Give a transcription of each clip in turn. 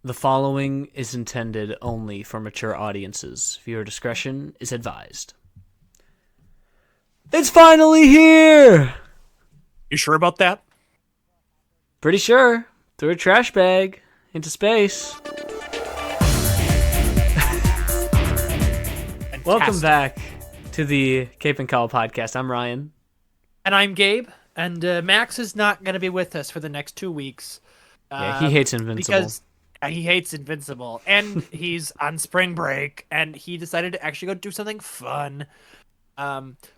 The following is intended only for mature audiences. Viewer discretion is advised. It's finally here! You sure about that? Pretty sure. Threw a trash bag into space. Welcome back to the Cape and Cowl podcast. I'm Ryan. And I'm Gabe. And Max is not going to be with us for the next 2 weeks. Yeah, he hates Invincible. Because he hates Invincible. And he's on spring break. And he decided to actually go do something fun.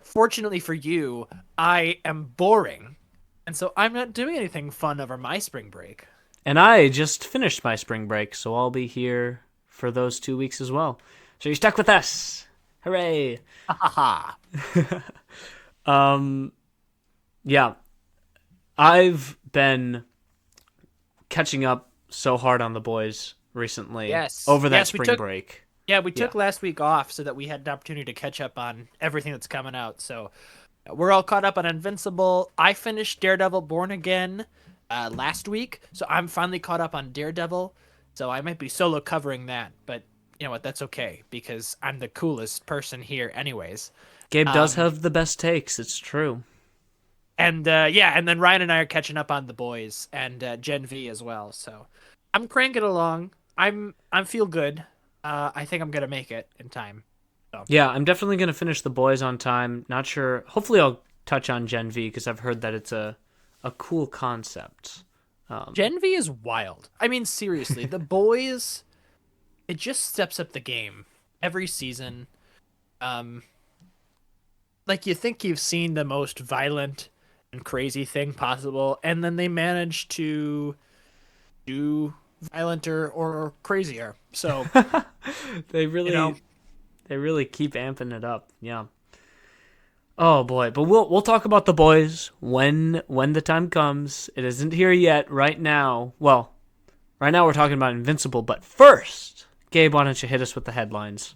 Fortunately for you, I am boring. And so I'm not doing anything fun over my spring break. And I just finished my spring break, so I'll be here for those 2 weeks as well. So you're stuck with us. Hooray! Ha Yeah. I've been catching up so hard on The Boys recently. Yes. Over that Yes, spring break. Yeah, we took last week off so that we had an opportunity to catch up on everything that's coming out. So we're all caught up on Invincible. I finished Daredevil Born Again last week, so I'm finally caught up on Daredevil. So I might be solo covering that, but you know what? That's okay because I'm the coolest person here anyways. Gabe does have the best takes. It's true. And and then Ryan and I are catching up on The Boys and Gen V as well. So I'm cranking along. I'm feel good. I think I'm gonna make it in time. So. Yeah, I'm definitely gonna finish The Boys on time. Not sure. Hopefully, I'll touch on Gen V because I've heard that it's a cool concept. Gen V is wild. I mean, seriously, The Boys, it just steps up the game every season. Like you think you've seen the most violent and crazy thing possible, and then they manage to do violenter or crazier. So they really keep amping it up. Yeah. Oh boy, but we'll talk about The Boys when the time comes. It isn't here yet. Right now, right now we're talking about Invincible. But first, Gabe, why don't you hit us with the headlines?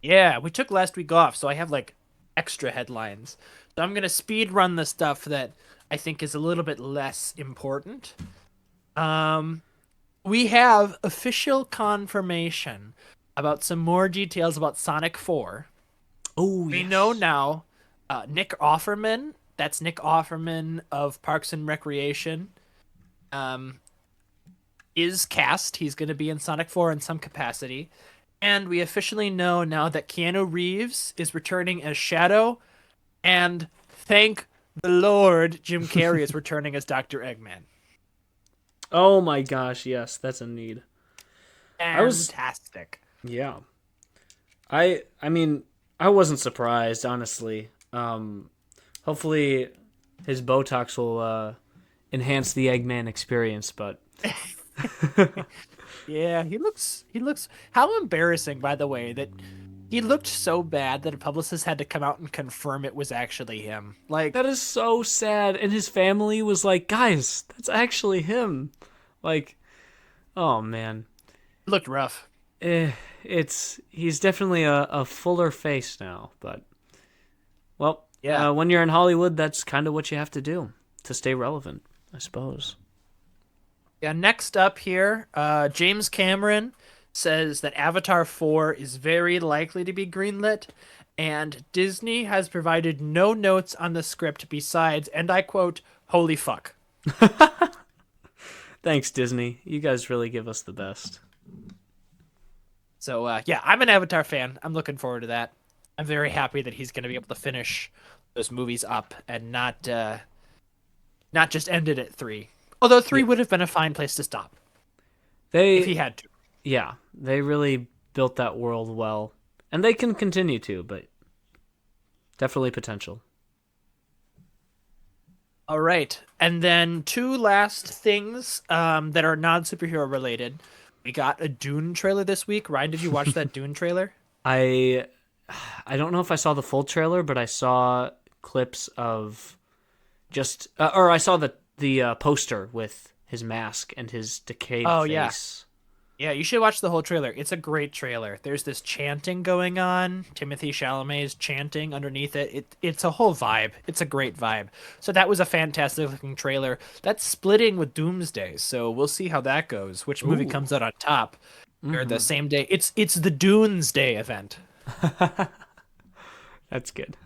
Yeah, we took last week off, so I have like extra headlines. So I'm gonna speed run the stuff that I think is a little bit less important. We have official confirmation about some more details about Sonic 4. Oh, we know now. Nick Offerman, that's Nick Offerman of Parks and Recreation, is cast. He's going to be in Sonic 4 in some capacity. And we officially know now that Keanu Reeves is returning as Shadow. And thank the Lord, Jim Carrey is returning as Dr. Eggman. Oh my gosh, yes, that's a need. Fantastic. Yeah. I mean, I wasn't surprised, honestly. Hopefully his Botox will enhance the Eggman experience, but yeah, he looks how embarrassing, by the way, that he looked so bad that a publicist had to come out and confirm it was actually him. Like, that is so sad. And his family was like, guys, that's actually him. Like, oh man. It looked rough. He's definitely a fuller face now, but well, yeah. When you're in Hollywood, that's kind of what you have to do to stay relevant, I suppose. Yeah, next up here, James Cameron says that Avatar 4 is very likely to be greenlit, and Disney has provided no notes on the script besides, and I quote, "holy fuck." Thanks, Disney. You guys really give us the best. So, yeah, I'm an Avatar fan. I'm looking forward to that. I'm very happy that he's going to be able to finish those movies up and not just end it at 3. Although 3 would have been a fine place to stop. If he had to. Yeah, they really built that world well. And they can continue to, but definitely potential. All right. And then 2 last things that are non-superhero related. We got a Dune trailer this week. Ryan, did you watch that Dune trailer? I don't know if I saw the full trailer, but I saw clips of just or I saw the poster with his mask and his decayed face. Yeah, you should watch the whole trailer. It's a great trailer. There's this chanting going on. Timothy Chalamet's chanting underneath it. It's a whole vibe. It's a great vibe. So that was a fantastic looking trailer. That's splitting with Doomsday, so we'll see how that goes. Which movie Ooh. comes out on top? Or the Mm-hmm. same day. It's the Doomsday event. That's good.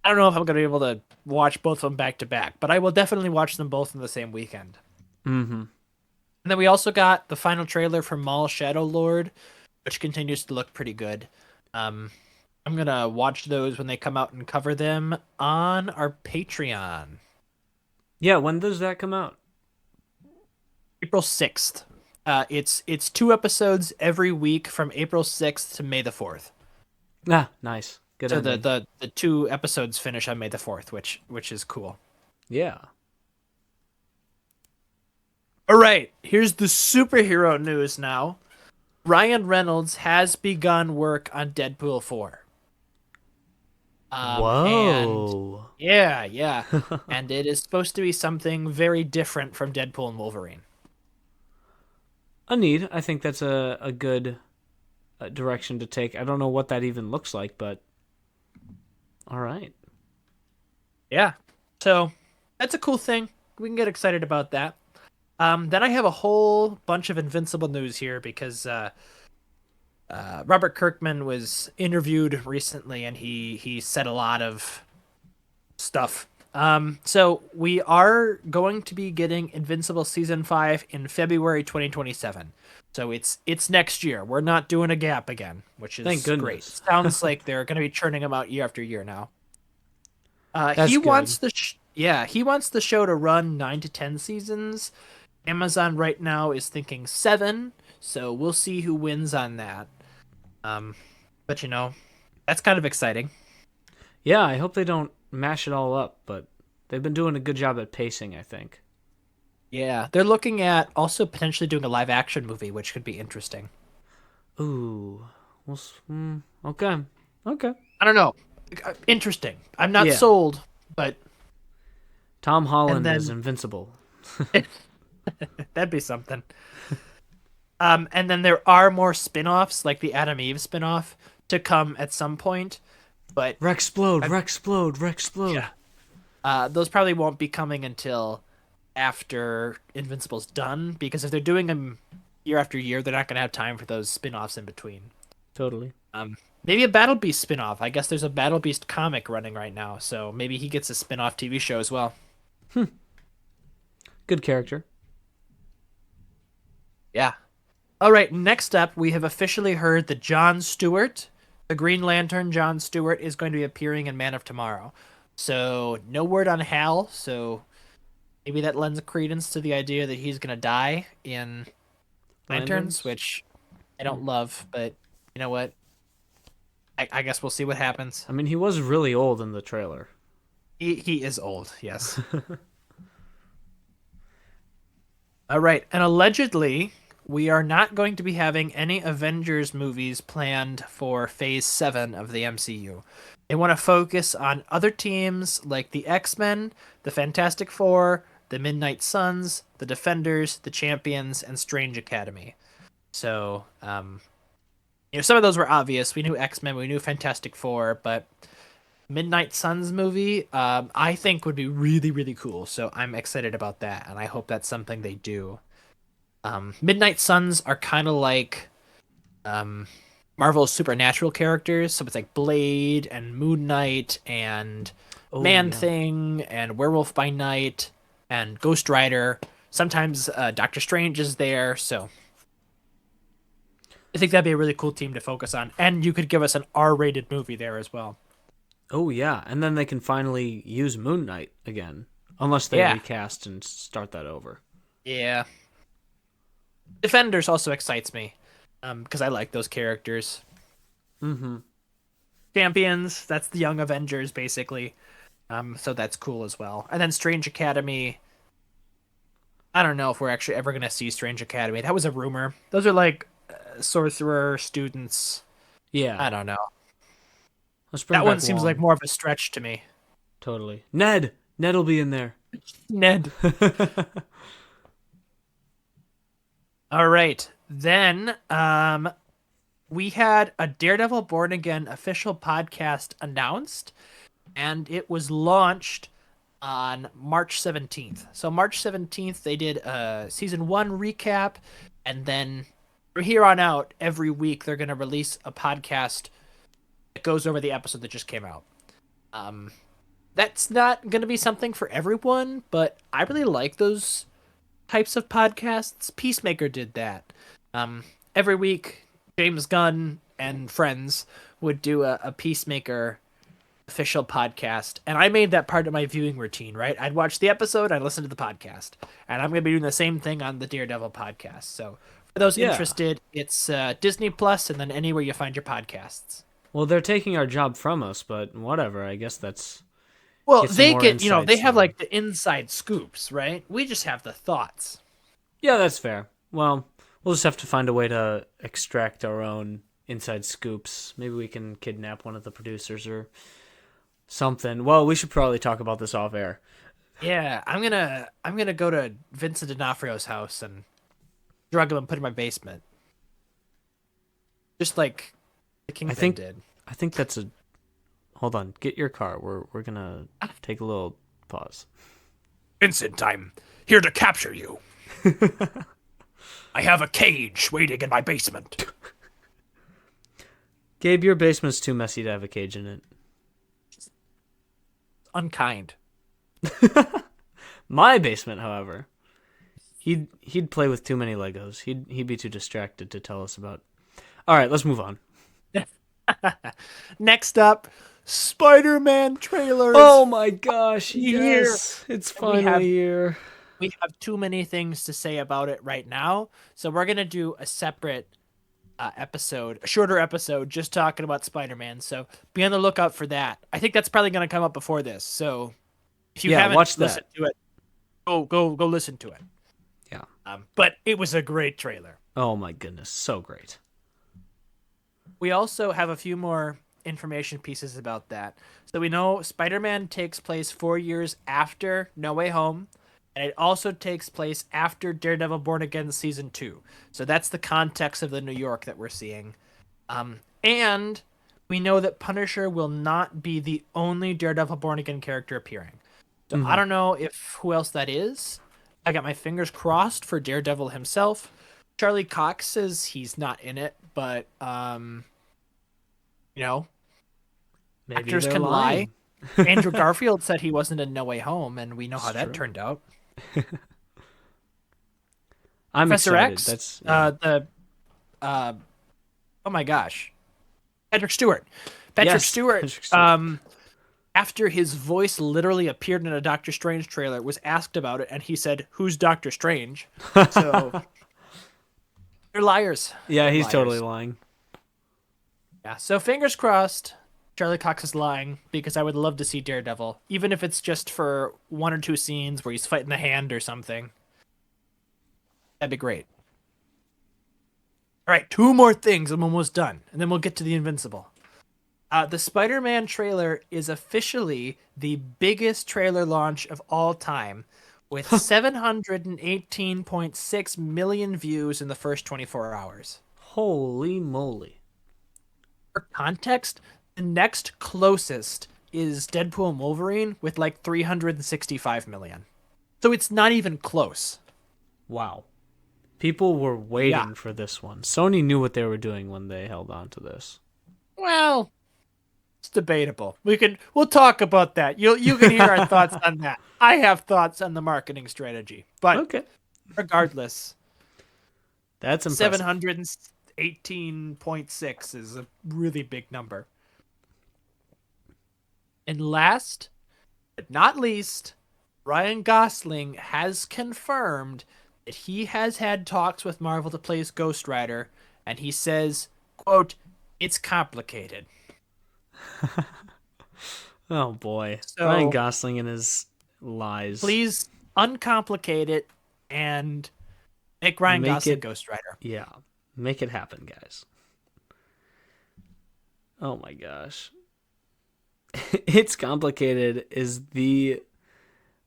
I don't know if I'm gonna be able to watch both of them back to back, but I will definitely watch them both in the same weekend. Mm-hmm. And then we also got the final trailer for Mall Shadow Lord, which continues to look pretty good. Um, I'm gonna watch those when they come out and cover them on our Patreon. Yeah, when does that come out? April 6th. It's 2 episodes every week from April 6th to May the 4th. Ah, nice. Good So the ending. the 2 episodes finish on May the 4th, which is cool. Yeah. All right, here's the superhero news now. Ryan Reynolds has begun work on Deadpool 4. And Whoa. yeah. And it is supposed to be something very different from Deadpool and Wolverine. A need. I think that's a good direction to take. I don't know what that even looks like, but all right. Yeah. So that's a cool thing. We can get excited about that. Then I have a whole bunch of Invincible news here because Robert Kirkman was interviewed recently and he said a lot of stuff. So we are going to be getting Invincible season 5 in February 2027. So it's next year. We're not doing a gap again, which Thank is great. goodness. Sounds like they're going to be churning them out year after year now. That's He good. wants he wants the show to run 9 to 10 seasons. Amazon right now is thinking 7, so we'll see who wins on that. Um, but that's kind of exciting. Yeah, I hope they don't mash it all up, but they've been doing a good job at pacing, I think. Yeah, they're looking at also potentially doing a live action movie, which could be interesting. Ooh. Okay. Okay. I don't know. Interesting. I'm not Yeah. sold, but Tom and Holland is then invincible. that'd be something. And then there are more spin-offs, like the Adam Eve spin-off, to come at some point, but Rexplode, I, Rexplode, Rexplode. yeah, those probably won't be coming until after Invincible's done, because if they're doing them year after year, they're not gonna have time for those spin-offs in between. Totally. Maybe a Battle Beast spin-off. I guess there's a Battle Beast comic running right now, so maybe he gets a spin-off TV show as well. Good character. Yeah. All right, next up, we have officially heard that Jon Stewart, the Green Lantern Jon Stewart, is going to be appearing in Man of Tomorrow. So, no word on Hal, so maybe that lends credence to the idea that he's going to die in Lanterns, Lanterns. which I don't love, but you know what? I guess we'll see what happens. I mean, he was really old in the trailer. He is old, yes. All right, and allegedly, we are not going to be having any Avengers movies planned for Phase 7 of the MCU. They want to focus on other teams like the X-Men, the Fantastic Four, the Midnight Suns, the Defenders, the Champions, and Strange Academy. So, some of those were obvious. We knew X-Men, we knew Fantastic Four, but Midnight Suns movie, I think would be really, really cool. So I'm excited about that, and I hope that's something they do. Midnight Suns are kind of like Marvel's supernatural characters, so it's like Blade and Moon Knight and Oh Man yeah. Thing and Werewolf by Night and Ghost Rider. Sometimes Doctor Strange is there, so I think that'd be a really cool team to focus on. And you could give us an R-rated movie there as well. Oh yeah. And then they can finally use Moon Knight again, unless they Yeah, recast and start that over. yeah. Defenders also excites me, because I like those characters. Mm-hmm. Champions, that's the Young Avengers, basically. So that's cool as well. And then Strange Academy. I don't know if we're actually ever gonna see Strange Academy. That was a rumor. Those are like sorcerer students. Yeah. I don't know. Let's bring That one back seems like Wong. more of a stretch to me. Totally. Ned. Ned'll be in there. Ned. All right. Then we had a Daredevil Born Again official podcast announced, and it was launched on March 17th. So March 17th, they did a season 1 recap, and then from here on out, every week they're going to release a podcast that goes over the episode that just came out. That's not going to be something for everyone, but I really like those types of podcasts. Peacemaker did that. Every week, James Gunn and friends would do a Peacemaker official podcast, and I made that part of my viewing routine, right? I'd watch the episode, I'd listen to the podcast, and I'm going to be doing the same thing on the Daredevil podcast. So for those Yeah. interested, it's Disney Plus and then anywhere you find your podcasts. Well, they're taking our job from us, but whatever. I guess that's Well, get some they more get, they insights have on- like the inside scoops, right? We just have the thoughts. Yeah, that's fair. Well, we'll just have to find a way to extract our own inside scoops. Maybe we can kidnap one of the producers or something. Well, we should probably talk about this off air. Yeah, I'm gonna go to Vincent D'Onofrio's house and drug him and put him in my basement, just like the Kingpin did. I think that's a. Hold on, get your car. We're gonna take a little pause. Vincent, I'm here to capture you. I have a cage waiting in my basement. Gabe, your basement's too messy to have a cage in it. Unkind. My basement, however, he'd play with too many Legos. He'd be too distracted to tell us about. All right, let's move on. Next up, Spider-Man trailers. Oh my gosh, Here. yes. It's We have- finally here. We have too many things to say about it right now, so we're gonna do a separate episode, a shorter episode, just talking about Spider-Man. So be on the lookout for that. I think that's probably gonna come up before this. So if you Yeah, haven't watch that. listened to it, go listen to it. Yeah. But it was a great trailer. Oh my goodness, so great. We also have a few more information pieces about that. So we know Spider-Man takes place 4 years after No Way Home, and it also takes place after Daredevil Born Again Season 2. So that's the context of the New York that we're seeing. And we know that Punisher will not be the only Daredevil Born Again character appearing. So I don't know who else that is. I got my fingers crossed for Daredevil himself. Charlie Cox says he's not in it, but Maybe actors they're can lying. lie. Andrew Garfield said he wasn't in No Way Home, and we know how It's that true. turned out. I'm Professor excited. X, That's oh my gosh, Patrick Stewart. Patrick Yes, Stewart. Patrick Stewart. After his voice literally appeared in a Doctor Strange trailer, was asked about it, and he said, "Who's Doctor Strange?" So they're liars. yeah, he's liars. totally lying. Yeah. So fingers crossed. Charlie Cox is lying, because I would love to see Daredevil, even if it's just for 1 or 2 scenes where he's fighting the Hand or something. That'd be great. All right, 2 more things. I'm almost done, and then we'll get to the Invincible. The Spider-Man trailer is officially the biggest trailer launch of all time, with 718.6 million views in the first 24 hours. Holy moly. For context, the next closest is Deadpool and Wolverine with like 365 million. So it's not even close. Wow. People were waiting Yeah. for this one. Sony knew what they were doing when they held on to this. Well, it's debatable. We'll talk about that. You can hear our thoughts on that. I have thoughts on the marketing strategy. But Okay. regardless, That's impressive. 718.6 is a really big number. And last but not least, Ryan Gosling has confirmed that he has had talks with Marvel to play as Ghost Rider, and he says, quote, "It's complicated." Oh boy. So- Ryan Gosling and his lies. Please uncomplicate it and make Ryan Make Gosling it- Ghost Rider. Yeah. Make it happen, guys. Oh my gosh. It's complicated is the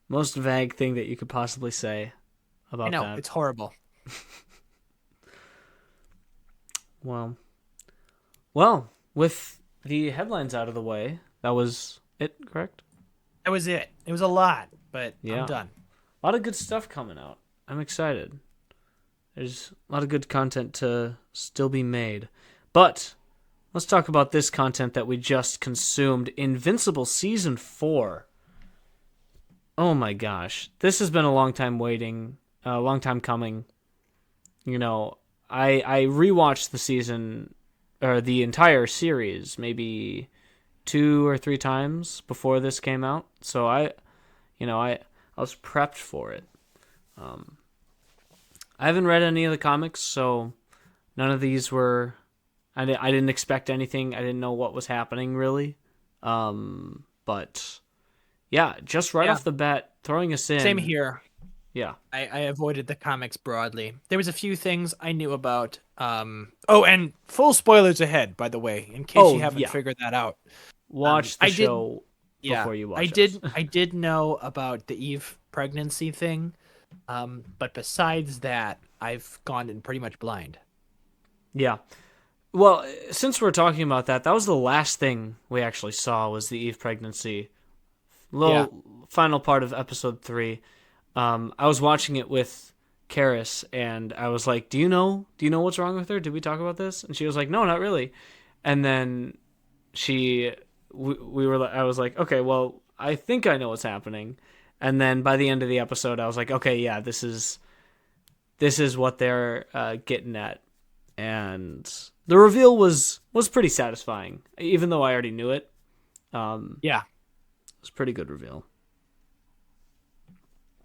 most vague thing that you could possibly say about I know, that. it's horrible. Well, well, with the headlines out of the way, that was it, correct? That was it. It was a lot, but I'm Yeah. done. A lot of good stuff coming out. I'm excited. There's a lot of good content to still be made. But let's talk about this content that we just consumed. Invincible Season 4. Oh my gosh. This has been a long time waiting, a long time coming. You know, I rewatched the season, or the entire series, maybe 2 or 3 times before this came out. So I was prepped for it. Um, I haven't read any of the comics, so none of these were. I didn't expect anything. I didn't know what was happening really. But yeah, just right Yeah, off the bat, throwing us same in. here. Yeah. I avoided the comics broadly. There was a few things I knew about. Oh, and full spoilers ahead, by the way, in case you Oh haven't yeah. figured that out. Watch the I did. show Yeah, before you I watch us. did. I did know about the Eve pregnancy thing. But besides that, I've gone in pretty much blind. Yeah. Well, since we're talking about that, that was the last thing we actually saw was the Eve pregnancy. Yeah. Little final part of episode 3. I was watching it with Karis, and I was like, "Do you know? Do you know what's wrong with her? Did we talk about this?" And she was like, "No, not really." And then we were. I was like, "Okay, well, I think I know what's happening." And then by the end of the episode, I was like, "Okay, yeah, this is what they're getting at." And the reveal was pretty satisfying, even though I already knew it. Yeah. It was a pretty good reveal.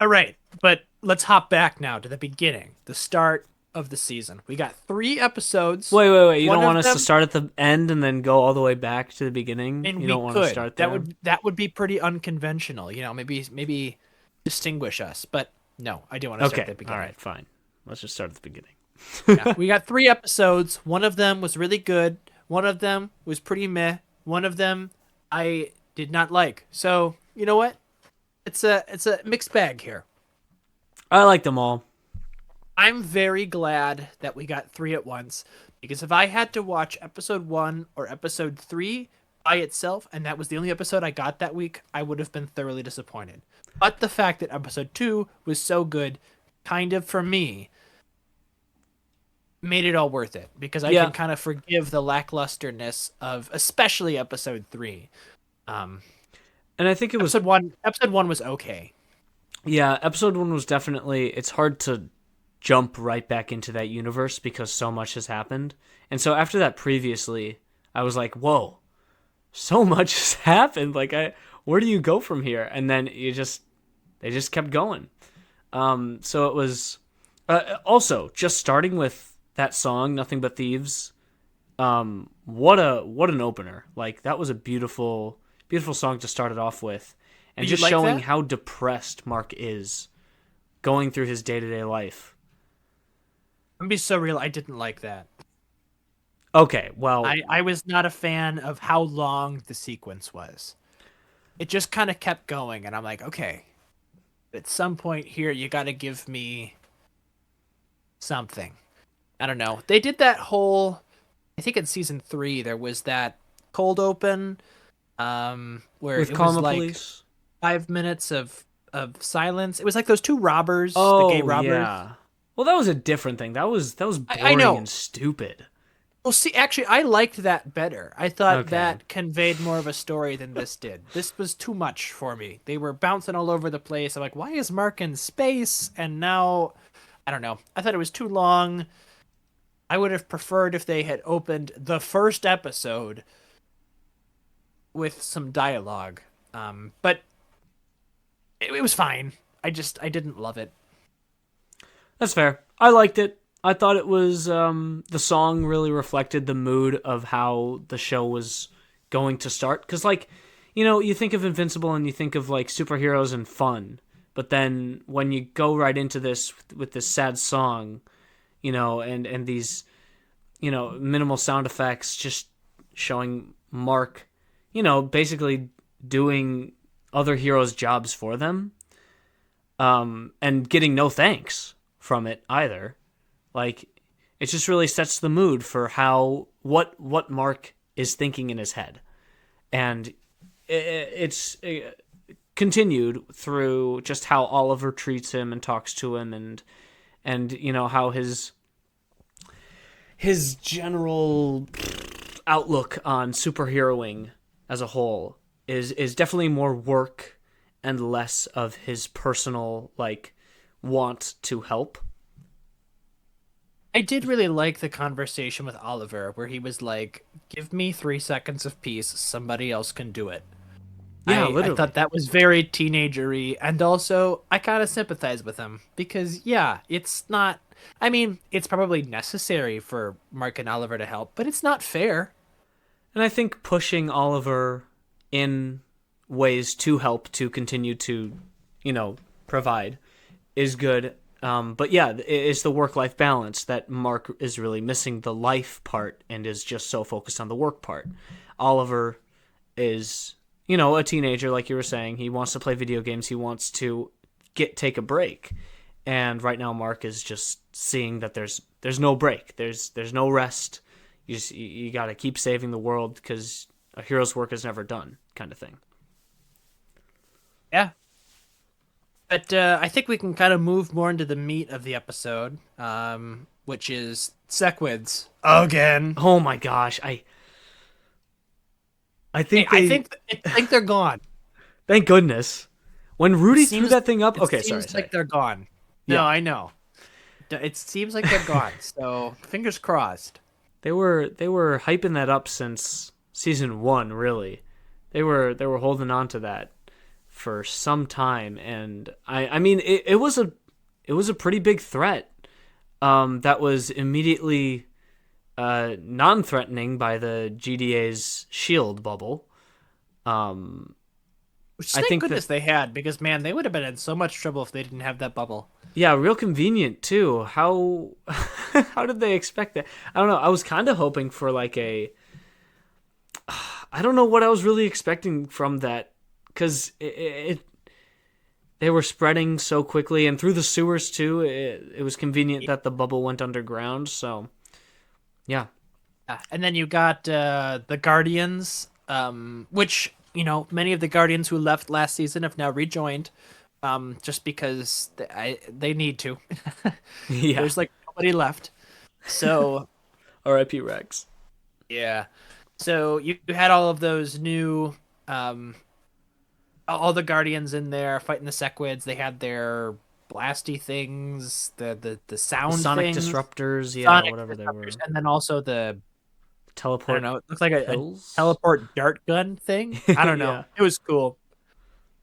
All right, but let's hop back now to the beginning, the start of the season. We got 3 episodes. Wait! You One don't of want us them, to start at the end and then go all the way back to the beginning? and You we don't want to could. start That there? would be pretty unconventional. Maybe distinguish us. But no, I do want to start at Okay, the beginning. all right, fine. Let's just start at the beginning. Yeah, we got 3 episodes. One of them was really good. One of them was pretty meh. One of them I did not like. So you know what? It's a mixed bag here. I like them all. I'm very glad that we got 3 at once because if I had to watch episode 1 or episode 3 by itself, and that was the only episode I got that week, I would have been thoroughly disappointed. But the fact that episode 2 was so good, kind of for me, made it all worth it because I Yeah, can kind of forgive the lacklusterness of especially episode 3. Um, and I think it was. episode 1 was okay. Yeah, episode 1 was definitely. It's hard to jump right back into that universe because so much has happened. And so after that previously, I was like, whoa, so much has happened. Like, where do you go from here? And then they just kept going. So it was also just starting with that song, "Nothing But Thieves." What an opener! Like that was a beautiful, beautiful song to start it off with, and Did you just like showing that? how depressed Mark is going through his day to day life. I'm gonna be so real. I didn't like that. Okay, well, I was not a fan of how long the sequence was. It just kind of kept going, and I'm like, okay, at some point here, you got to give me something. I don't know. They did that whole. I think in season 3 there was that cold open, where with it Call was the like Police. 5 minutes of silence. It was like those 2 robbers, the gay Oh robbers. yeah. Well, that was a different thing. That was I boring know. and stupid. Well, see, actually, I liked that better. I thought Okay. that conveyed more of a story than this did. This was too much for me. They were bouncing all over the place. I'm like, why is Mark in space? And now, I don't know. I thought it was too long. I would have preferred if they had opened the first episode with some dialogue. But it was fine. I didn't love it. That's fair. I liked it. I thought it was the song really reflected the mood of how the show was going to start. Because, like, you think of Invincible and you think of like superheroes and fun, but then when you go right into this with this sad song, and these minimal sound effects, just showing Mark, basically doing other heroes' jobs for them, and getting no thanks from it either. Like, it just really sets the mood for how what Mark is thinking in his head, and it's continued through just how Oliver treats him and talks to him, and you know how his general outlook on superheroing as a whole is definitely more work and less of his personal like want to help. I did really like the conversation with Oliver where he was like, "Give me 3 seconds of peace. Somebody else can do it." Yeah, I literally. thought that was very teenagery, and also I kind of sympathize with him because yeah, it's not. I mean, it's probably necessary for Mark and Oliver to help, but it's not fair. And I think pushing Oliver in ways to help to continue to, you know, provide is good. But yeah, it's the work-life balance that Mark is really missing the life part and is just so focused on the work part. Oliver is, you know, a teenager, like you were saying. He wants to play video games. He wants to take a break. And right now, Mark is just seeing that there's no break. There's no rest. You got to keep saving the world because a hero's work is never done, kind of thing. Yeah, but I think we can kind of move more into the meat of the episode, which is Sequids again. Oh my gosh, I think I think they're gone. Thank goodness. When Rudy threw that thing up, okay, sorry. It seems like they're gone. Yeah. No, I know. It seems like they're gone. So fingers crossed. They were hyping that up since season 1, really. They were holding on to that for some time, and I mean it was a pretty big threat. That was immediately non-threatening by the GDA's shield bubble. Which thank goodness they had, because man, they would have been in so much trouble if they didn't have that bubble. Yeah, real convenient too. How how did they expect that? I don't know. I was kind of hoping for like I don't know what I was really expecting from that, because they were spreading so quickly and through the sewers too. It was convenient that the bubble went underground. So yeah. And then you got the Guardians, which, you know, many of the Guardians who left last season have now rejoined, just because they need to. Yeah. There's like nobody left. So R.I.P. Rex. Yeah. So you had all of those new, all the Guardians in there fighting the Sequids. They had their blasty things, the sound Sonic things, disruptors, yeah, Sonic whatever they were. and then also the Teleport. I don't know. It looks like a pills? teleport dart gun thing. I don't know. Yeah. It was cool.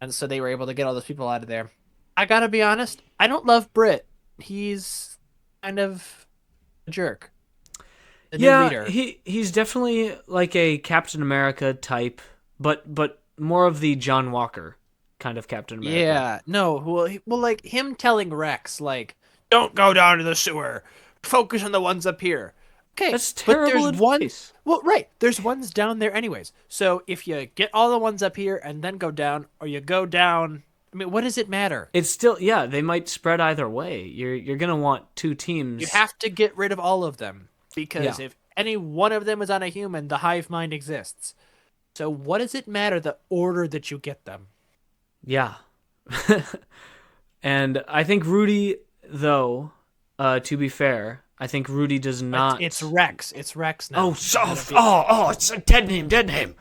And so they were able to get all those people out of there. I gotta be honest, I don't love Brit. He's kind of a jerk. The new leader. he's definitely like a Captain America type, but more of the John Walker kind of Captain America. Yeah, no, well, like him telling Rex, like, don't go down to the sewer, focus on the ones up here. Okay, That's terrible advice. One, well, right, there's ones down there anyways. So if you get all the ones up here and then go down, or you go down, I mean, what does it matter? It's still, yeah, they might spread either way. You're gonna want two teams. You have to get rid of all of them, because if any one of them is on a human, the hive mind exists. So what does it matter the order that you get them? Yeah. And I think Rudy, though, to be fair, I think Rudy does not. It's Rex. It's Rex now. It's a dead name.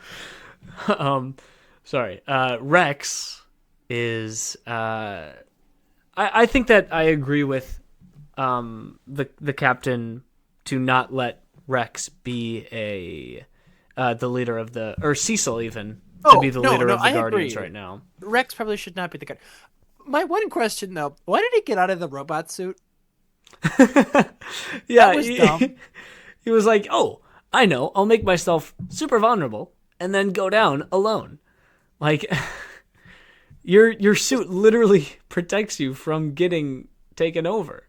Sorry. Rex is. I think that I agree with the captain to not let Rex be the leader of the, or Cecil even, to be the leader of the Guardians right now. Rex probably should not be the guy. My one question though, why did he get out of the robot suit? Yeah, that was dumb. He was like, "Oh, I know. I'll make myself super vulnerable and then go down alone." Like, your suit literally protects you from getting taken over.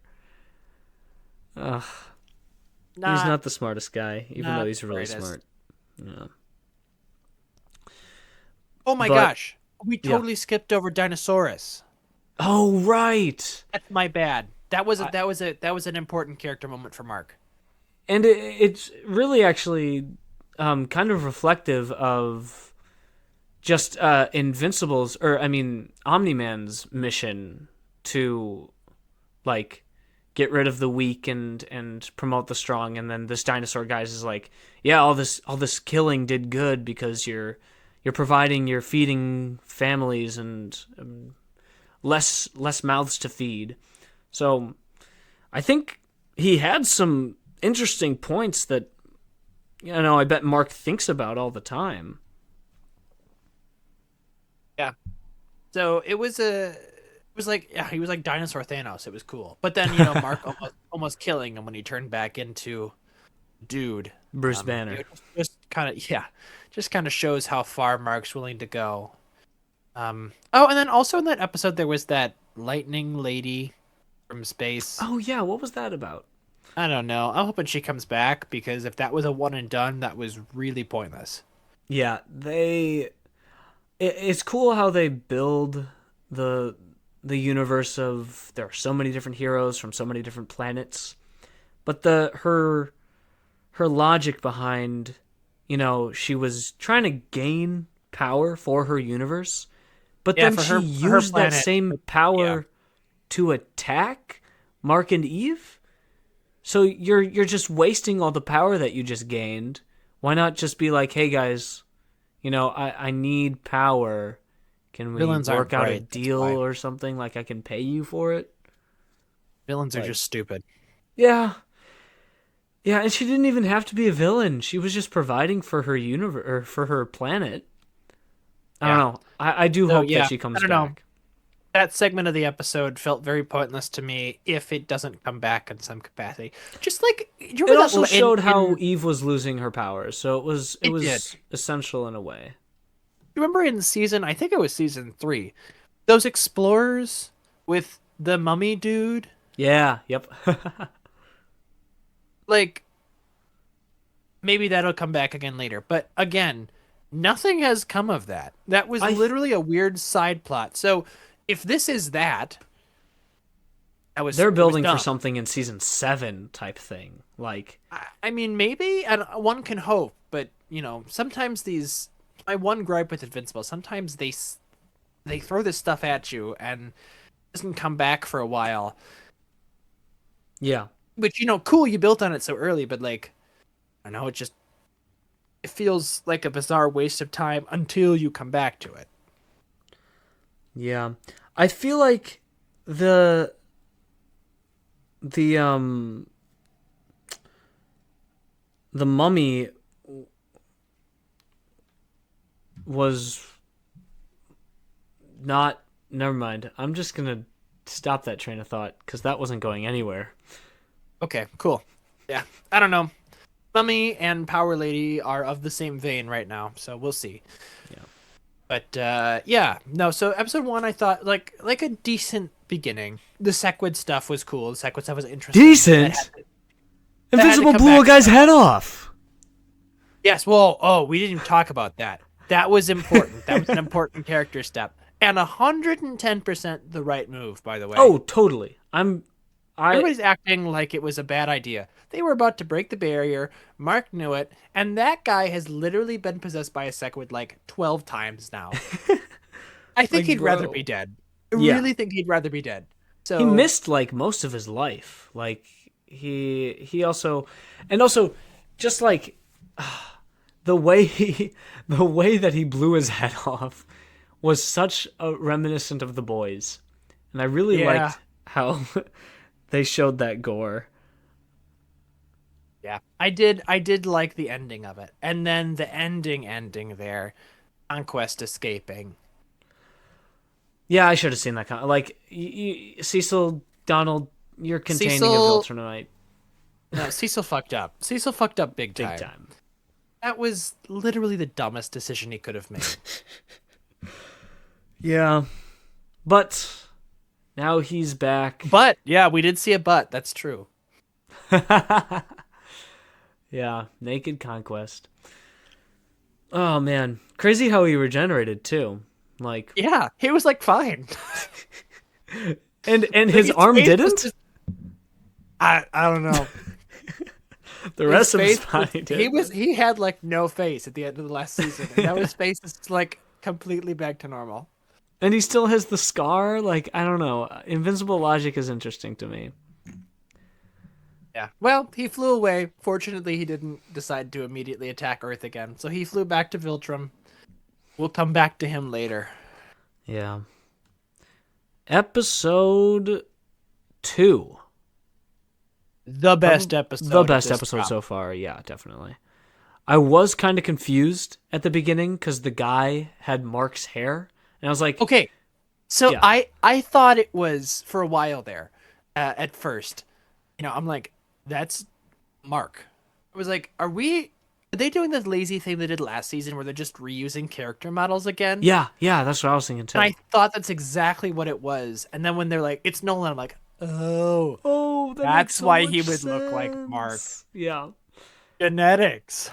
He's not the smartest guy, even though he's really smart. Yeah. Oh my gosh, we totally skipped over Dinosaurus. Oh right, That's my bad. That was an important character moment for Mark. and it's really actually kind of reflective of just Invincible's, or I mean Omni-Man's mission to like get rid of the weak and promote the strong, and then this dinosaur guys is like, yeah, all this killing did good because you're providing, you're feeding families and less mouths to feed. So I think he had some interesting points that I bet Mark thinks about all the time. Yeah. So it was like, yeah, he was like dinosaur Thanos. It was cool. But then, Mark almost killing him when he turned back into dude. Bruce Banner. Just kind of shows how far Mark's willing to go. Oh, and then also in that episode there was that lightning lady from space. Oh yeah, what was that about? I don't know. I'm hoping she comes back, because if that was a one and done, that was really pointless. Yeah, it's cool how they build the universe of, there are so many different heroes from so many different planets, but her logic behind, she was trying to gain power for her universe, but then she used that same power to attack Mark and Eve. So you're just wasting all the power that you just gained. Why not just be like, hey guys, I need power. Can we work out a deal or something? Like, I can pay you for it? Villains are just stupid. Yeah. Yeah, and she didn't even have to be a villain. She was just providing for her universe, or for her planet. I don't know. I do hope that she comes back. That segment of the episode felt very pointless to me if it doesn't come back in some capacity. Just like, it also showed how Eve was losing her powers, so it was essential in a way. You remember in I think it was season 3, those explorers with the mummy dude? Yeah, yep. Like, maybe that'll come back again later. But again, nothing has come of that. That was literally a weird side plot. So if this is that, they're building for something in season 7 type thing. Like, I mean, maybe, and one can hope, but sometimes my one gripe with Invincible, sometimes they throw this stuff at you and it doesn't come back for a while. Yeah. Which, cool, you built on it so early, but like, I don't know, it feels like a bizarre waste of time until you come back to it. Yeah. I feel like the mummy was not, never mind. I'm just going to stop that train of thought because that wasn't going anywhere. Okay, cool. Yeah. I don't know. Mummy and Power Lady are of the same vein right now, so we'll see. Yeah. But no. So episode 1, I thought like a decent beginning. The Sequid stuff was cool. The Sequid stuff was interesting. Decent. Invincible blew a guy's head off. Yes. Well, we didn't even talk about that. That was important. That was an important character step, and 110% the right move. By the way. Oh, totally. Everybody's acting like it was a bad idea. They were about to break the barrier. Mark knew it, and that guy has literally been possessed by a Sequid like 12 times now. I think he'd rather be dead. I really think he'd rather be dead. So he missed like most of his life. Like he also just like the way that he blew his head off was such a reminiscent of The Boys, and I really liked how they showed that gore. Yeah, I did like the ending of it, and then the ending there, Conquest escaping. Yeah, I should have seen that. Like, Cecil, Donald, you're containing a Viltrumite tonight. No, Cecil fucked up. Cecil fucked up big time. Big time. That was literally the dumbest decision he could have made. Yeah, but now he's back. But yeah, we did see a butt. That's true. Yeah, naked Conquest. Oh man, crazy how he regenerated too. Like, yeah, he was like fine. and his arm didn't. I don't know. The His rest of his face body did. he had like no face at the end of the last season. And now his face is like completely back to normal. And he still has the scar. Like, I don't know. Invincible logic is interesting to me. Yeah. Well, he flew away. Fortunately, he didn't decide to immediately attack Earth again. So he flew back to Viltrum. We'll come back to him later. Yeah. Episode 2. The best episode. The best of this episode drop. so far. Yeah, definitely. I was kind of confused at the beginning because the guy had Mark's hair. And I was like, Okay. So Yeah. I thought it was for a while there at first. You know, I'm like, that's Mark. I was like, are they doing this lazy thing they did last season where they're just reusing character models again? yeah, that's what I was thinking too. And I thought that's exactly what it was. And then when they're like, it's Nolan, I'm like, oh, Oh, that that's makes so why much he would look like Mark. sense. Yeah. Genetics.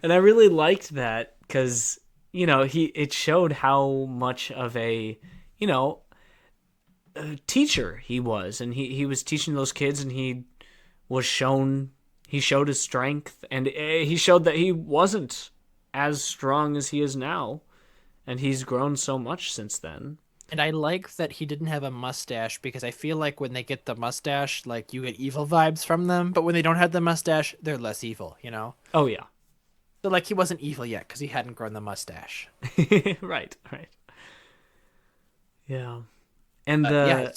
And I really liked that because, it showed how much of a teacher he was. And he was teaching those kids, and he showed his strength, and he showed that he wasn't as strong as he is now. And he's grown so much since then. And I like that he didn't have a mustache because I feel like when they get the mustache, like you get evil vibes from them. But when they don't have the mustache, they're less evil, you know? Oh, yeah. So like he wasn't evil yet because he hadn't grown the mustache. Right. Yeah. And Yeah,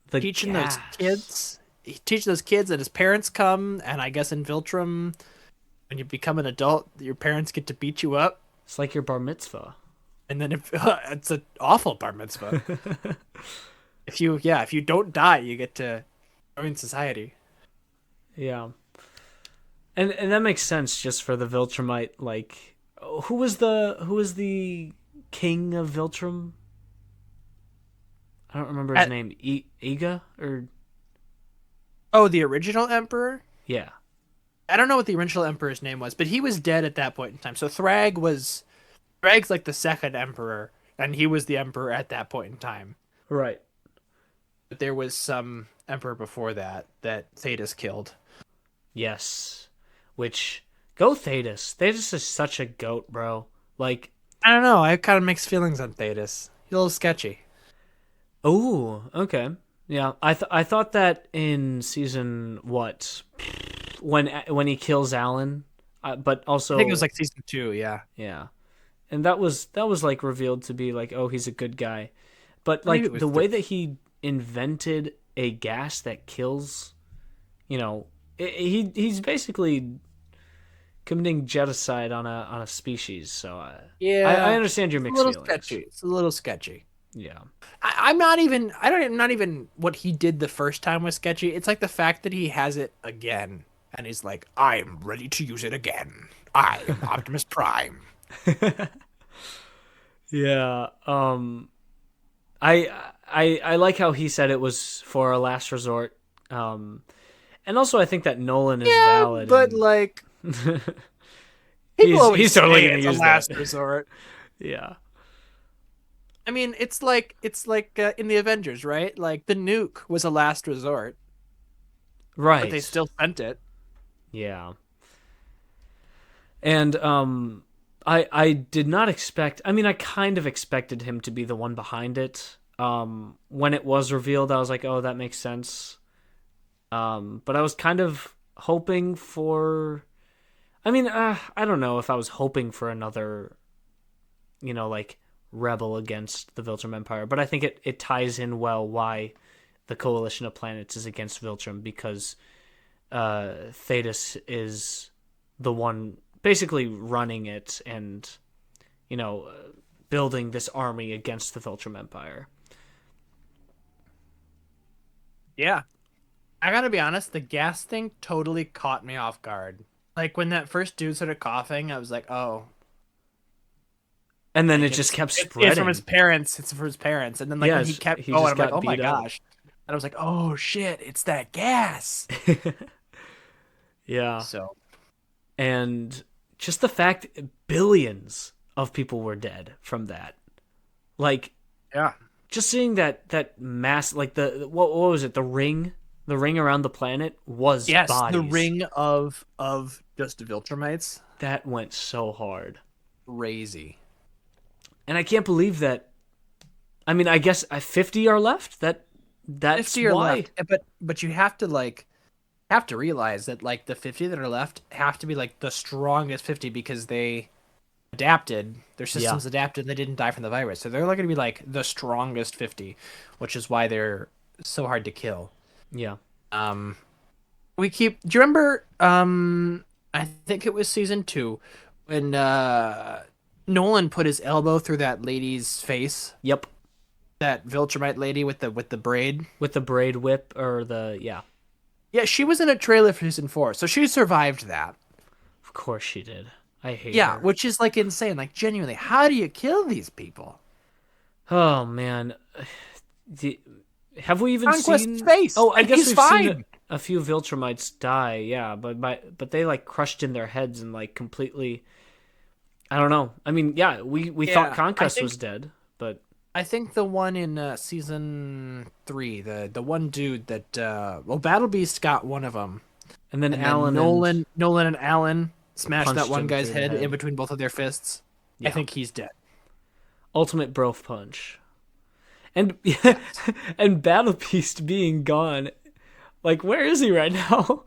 the teaching gas. those kids and his parents come, and I guess in Viltrum, when you become an adult, your parents get to beat you up. It's like your bar mitzvah. And then it's an awful bar mitzvah. if you don't die, you get to join society. Yeah. And that makes sense just for the Viltrumite, like who was the king of Viltrum? I don't remember his name. Iga or Oh, the original emperor? yeah. I don't know what the original emperor's name was, but he was dead at that point in time. So Thrag's like the second emperor, and he was the emperor at that point in time. Right. But there was some emperor before that Thetis killed. Yes. Which go Thetis. Thetis is such a goat, bro. Like, I don't know. I have kind of mixed feelings on Thetis. He's a little sketchy. oh, okay. Yeah, I thought that in season what when he kills Alan, but also I think it was like season 2, yeah. yeah, and that was like revealed to be like, oh, he's a good guy, but like Maybe it was the way that he invented a gas that kills, he's basically committing genocide on a species. So Yeah, I understand your mixed feelings. sketchy. It's a little sketchy. Yeah. I'm not even what he did the first time was sketchy. It's like the fact that he has it again and he's like, I'm ready to use it again. I am Optimus Prime. Yeah. I like how he said it was for a last resort. And also I think that Nolan is valid. But like people always he's totally say gonna it's use a last that. resort. Yeah. I mean, it's like in the Avengers, right? Like the nuke was a last resort, Right. but they still sent it. Yeah. And I did not expect, I mean, I kind of expected him to be the one behind it. When it was revealed, I was like, oh, that makes sense. But I was kind of hoping for, I mean, I don't know if I was hoping for another, like rebel against the Viltrum Empire, but I think it ties in well why the Coalition of Planets is against Viltrum, because Thetis is the one basically running it and, building this army against the Viltrum Empire. Yeah. I gotta be honest, the gas thing totally caught me off guard. Like when that first dude started coughing, I was like, oh. And then Like, it just kept spreading. It's from his parents. It's from his parents. And then like when he kept he going, just I'm like, got oh my beat up. gosh. And I was like, oh shit, it's that gas. Yeah. So And just the fact billions of people were dead from that. Like, yeah. just seeing that mass, like what was it? The ring The ring around the planet was Yes, the bodies. ring of just Viltrumites. That went so hard. Crazy. And I can't believe that. I mean, I guess 50 are left. That's 50 are why. left, but you have to realize that like the 50 that are left have to be like the strongest 50 because they adapted, their Yeah. systems adapted, and they didn't die from the virus. So they're like going to be like the strongest 50, which is why they're so hard to kill. Yeah. Um, do you remember, I think it was season 2 when Nolan put his elbow through that lady's face, Yep. that Viltrumite lady with the braid? With the braid whip or the yeah. Yeah, she was in a trailer for season 4, so she survived that. Of course she did. I hate Yeah, her. which is like insane. Like genuinely, how do you kill these people? Oh man. The- Have we even Conquest seen? space, Oh, I and guess he's we've fine. seen a few Viltrumites die. Yeah, but they like crushed in their heads and like completely. I don't know. I mean, yeah, we thought Yeah, Conquest was dead, but I think the one in season 3, the one dude that Battle Beast got one of them, and then and Alan then and Nolan and Alan smashed that punched one him guy's through the head head. in between both of their fists. I Yeah. think he's dead. Ultimate Broth Punch. And and Battle Beast being gone. Like, where is he right now?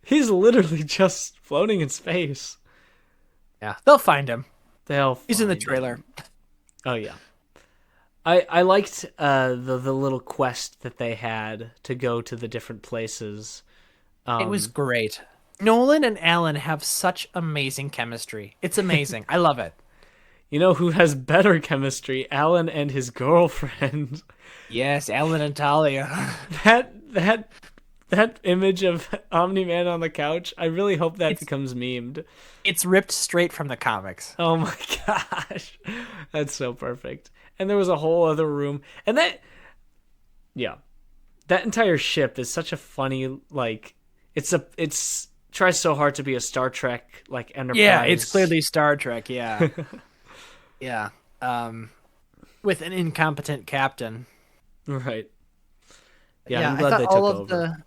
He's literally just floating in space. Yeah, they'll find him. They'll He's in the find trailer. him. Oh yeah. I liked the little quest that they had to go to the different places. It was great. Nolan and Alan have such amazing chemistry. It's amazing. I love it. You know who has better chemistry? Alan and his girlfriend. Yes, Alan and Talia. That image of Omni-Man on the couch, I really hope that becomes memed. It's ripped straight from the comics. Oh my gosh. That's so perfect. And there was a whole other room. And yeah. That entire ship is such a funny, like, it's tries so hard to be a Star Trek, like, Enterprise. Yeah, it's clearly Star Trek, yeah. Yeah. With an incompetent captain. Right. Yeah, I'm I glad thought they took over.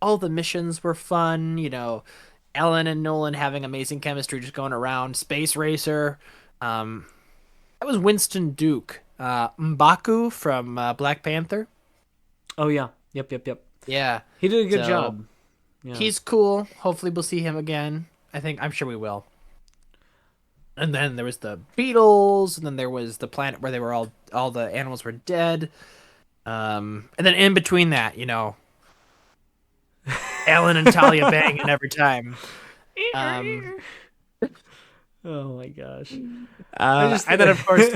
all the missions were fun, you know, Alan and Nolan having amazing chemistry just going around. Space Racer. That was Winston Duke. M'Baku from Black Panther. Oh yeah. Yep. Yeah. He did a good So, job. Yeah. He's cool. Hopefully we'll see him again. I'm sure we will. And then there was the Beatles, and then there was the planet where they were all the animals were dead. And then in between that, you know, Alan and Talia banging every time. Oh my gosh. And then of course,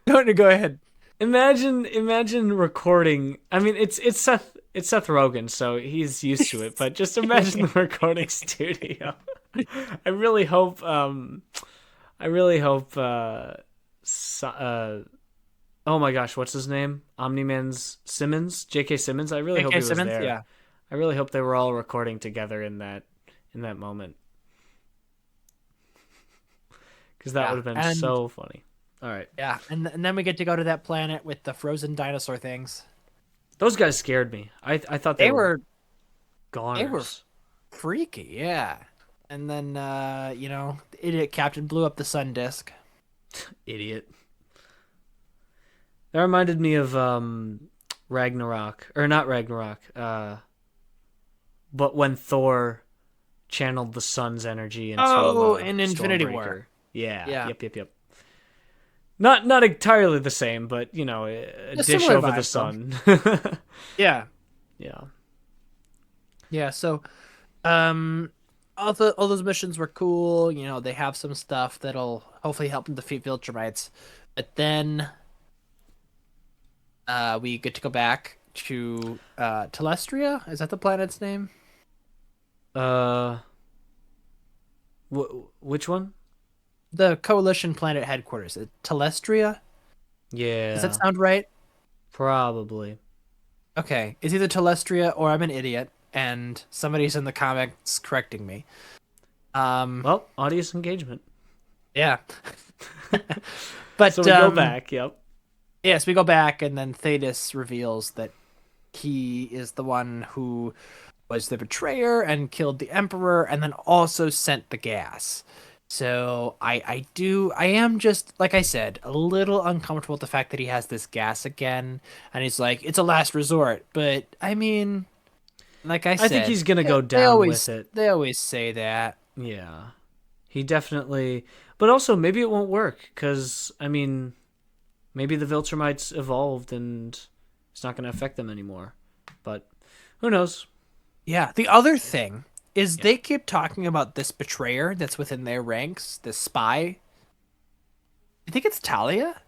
go ahead. Imagine recording. I mean, it's Seth Rogen, so he's used to it. But just imagine the recording studio. I really hope. Oh my gosh, what's his name? Omni-Man's Simmons, J.K. Simmons. I really hope he was there. Yeah. I really hope they were all recording together in that moment. Because that would have been so funny. All right. Yeah, and then we get to go to that planet with the frozen dinosaur things. Those guys scared me. I thought They were goners. They were freaky, yeah. And then you know, the idiot captain blew up the sun disk. Idiot. That reminded me of Ragnarok, or not Ragnarok. But when Thor channeled the sun's energy into in Infinity War. Stormbreaker. Yeah. Yep. Not entirely the same, but you know, a dish similar over the vibe, sun. Yeah. Yeah. Yeah, so all those missions were cool, you know, they have some stuff that'll hopefully help them defeat Viltrumites. But then we get to go back to Telestria? Is that the planet's name? Which one? The Coalition planet headquarters. Telestria? Yeah. Does that sound right? Probably. Okay. It's either Telestria or I'm an idiot, and somebody's in the comics correcting me. Well, audience engagement. Yeah. But So we go back, yep. Yes, we go back, and then Thetis reveals that he is the one who was the betrayer and killed the emperor and then also sent the gas. So I am just, like I said, a little uncomfortable with the fact that he has this gas again, and he's like, it's a last resort. But I mean, like I I think said, he's gonna yeah, go down with it. they always say that. Yeah, he definitely. But also, maybe it won't work because I mean, maybe the Viltrumites evolved and it's not gonna affect them anymore. But who knows? Yeah. The other thing is Yeah. they keep talking about this betrayer that's within their ranks, this spy. You think it's Talia,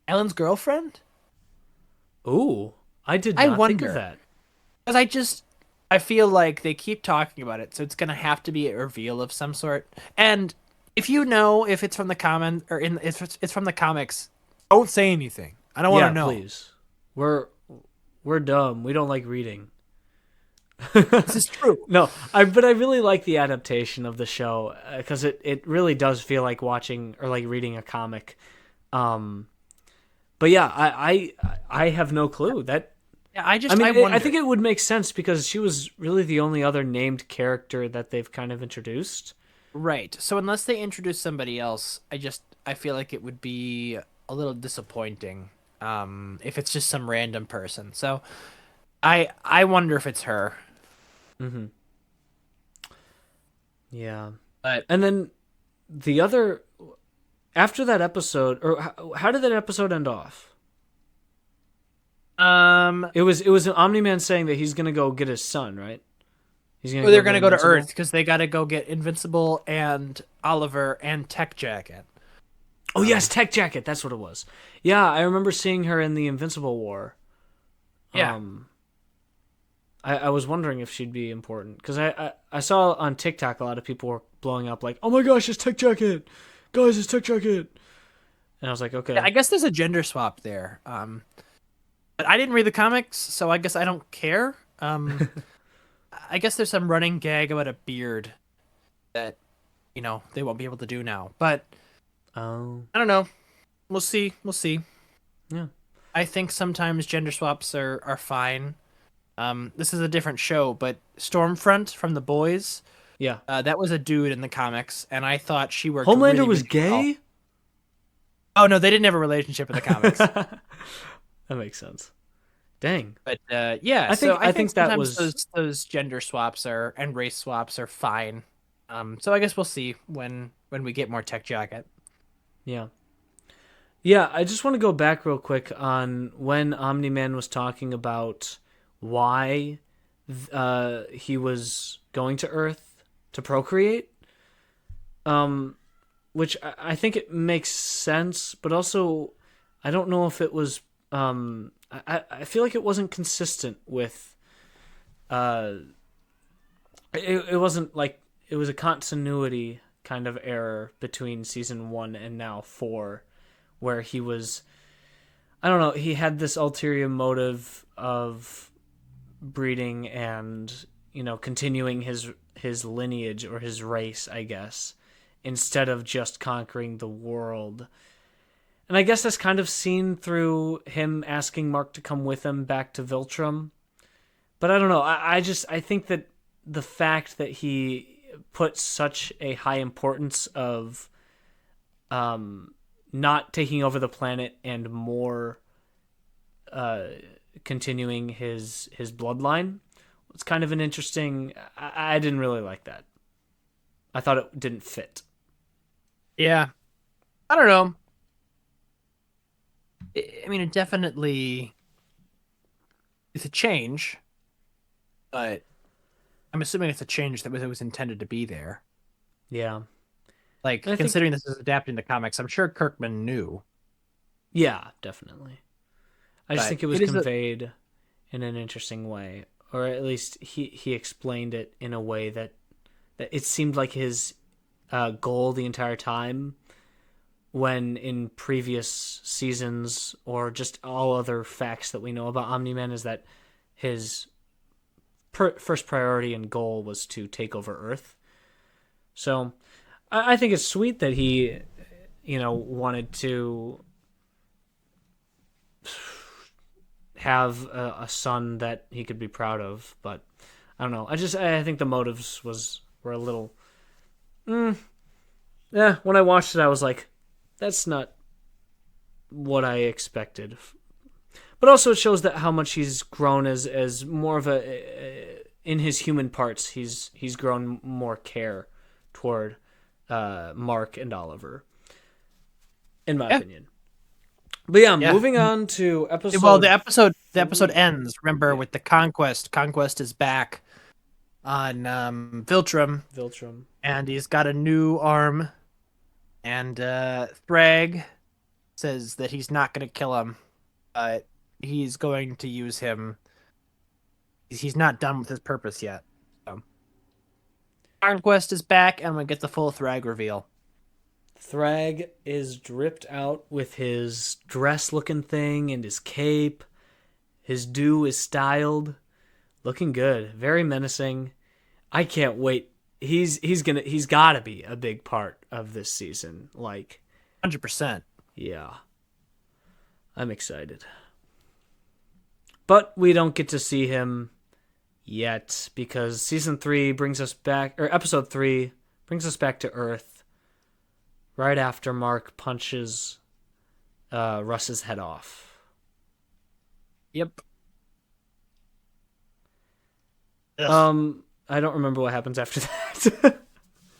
Ellen's girlfriend? Ooh, I did I not think of wonder. that. Because I feel like they keep talking about it, so it's gonna have to be a reveal of some sort. And if you know if it's from the comment or if it's from the comics, don't say anything. I don't want to Yeah, know. please. We're we're dumb. We don't like reading. This is true. No, but I really like the adaptation of the show because it really does feel like watching or like reading a comic. Um, but yeah, I have no clue that. Yeah, I mean, I I wonder. think it would make sense because she was really the only other named character that they've kind of introduced. Right. So unless they introduce somebody else, I feel like it would be a little disappointing if it's just some random person. So I wonder if it's her. Hmm. Yeah, But and then the other after that episode, or how did that episode end off? um It was an Omni Man saying that he's gonna go get his son, right? He's gonna Or they're go get gonna go to Earth Invincible. because they got to go get Invincible and Oliver and Tech Jacket. Oh yes, Tech Jacket. That's what it was. Yeah, I remember seeing her in the Invincible War. Yeah. Um, I was wondering if she'd be important because I saw on TikTok a lot of people were blowing up like, "Oh my gosh, it's Tech Jacket, guys, it's Tech Jacket," and I was like, Yeah, "Okay, I guess there's a gender swap there. But I didn't read the comics, so I guess I don't care. I guess there's some running gag about a beard that they won't be able to do now. But oh I don't know. We'll see. We'll see. yeah, I think sometimes gender swaps are fine. This is a different show, but Stormfront from The Boys, yeah." that was a dude in the comics, and I thought she worked Homelander really, was really well. gay. Oh no, they didn't have a relationship in the comics. That makes sense. Dang, But yeah, I so think I I think think that sometimes was those gender swaps are and race swaps are fine. So I guess we'll see when we get more Tech Jacket. yeah. Yeah, I just want to go back real quick on when Omni Man was talking about why he was going to Earth to procreate. Um, which I think it makes sense, but also I don't know if it was. I feel like it wasn't consistent with. Uh, it wasn't like it was a continuity kind of error between season 1 and now 4, where he was. I don't know. He had this ulterior motive of breeding and continuing his lineage or his race, I guess, instead of just conquering the world. And I guess that's kind of seen through him asking Mark to come with him back to Viltrum. But I don't know. I think that the fact that he put such a high importance of not taking over the planet and more uh, continuing his bloodline, it's kind of an interesting. I didn't really like that. I thought it didn't fit. Yeah, I don't know. I mean, it definitely it's a change, but I'm assuming it's a change that was intended to be there. Yeah, Like and I think considering this is adapting the comics, I'm sure Kirkman knew, yeah, definitely. I just but think it was it is a conveyed in an interesting way, or at least he explained it in a way that it seemed like his goal the entire time. When in previous seasons or just all other facts that we know about Omni Man is that his first priority and goal was to take over Earth. So I think it's sweet that he, wanted to have a son that he could be proud of. But I don't know. I think the motives were a little. Yeah, when I watched it, I was like, that's not what I expected. But also, it shows that how much he's grown as more of in his human parts. He's grown more care toward Mark and Oliver, in my opinion. But yeah, moving on to episode. Well, the episode ends. Remember with the Conquest. Conquest is back on Viltrum, and he's got a new arm. And Thrag says that he's not going to kill him, but he's going to use him. He's not done with his purpose yet. So. Conquest is back, and we get the full Thrag reveal. Thrag is dripped out with his dress-looking thing and his cape. His do is styled, looking good, very menacing. I can't wait. He's got to be a big part of this season. Like 100%. Yeah. I'm excited. But we don't get to see him yet because season 3 brings us back, or episode 3 brings us back to Earth right after Mark punches Russ's head off. Yep. I don't remember what happens after that.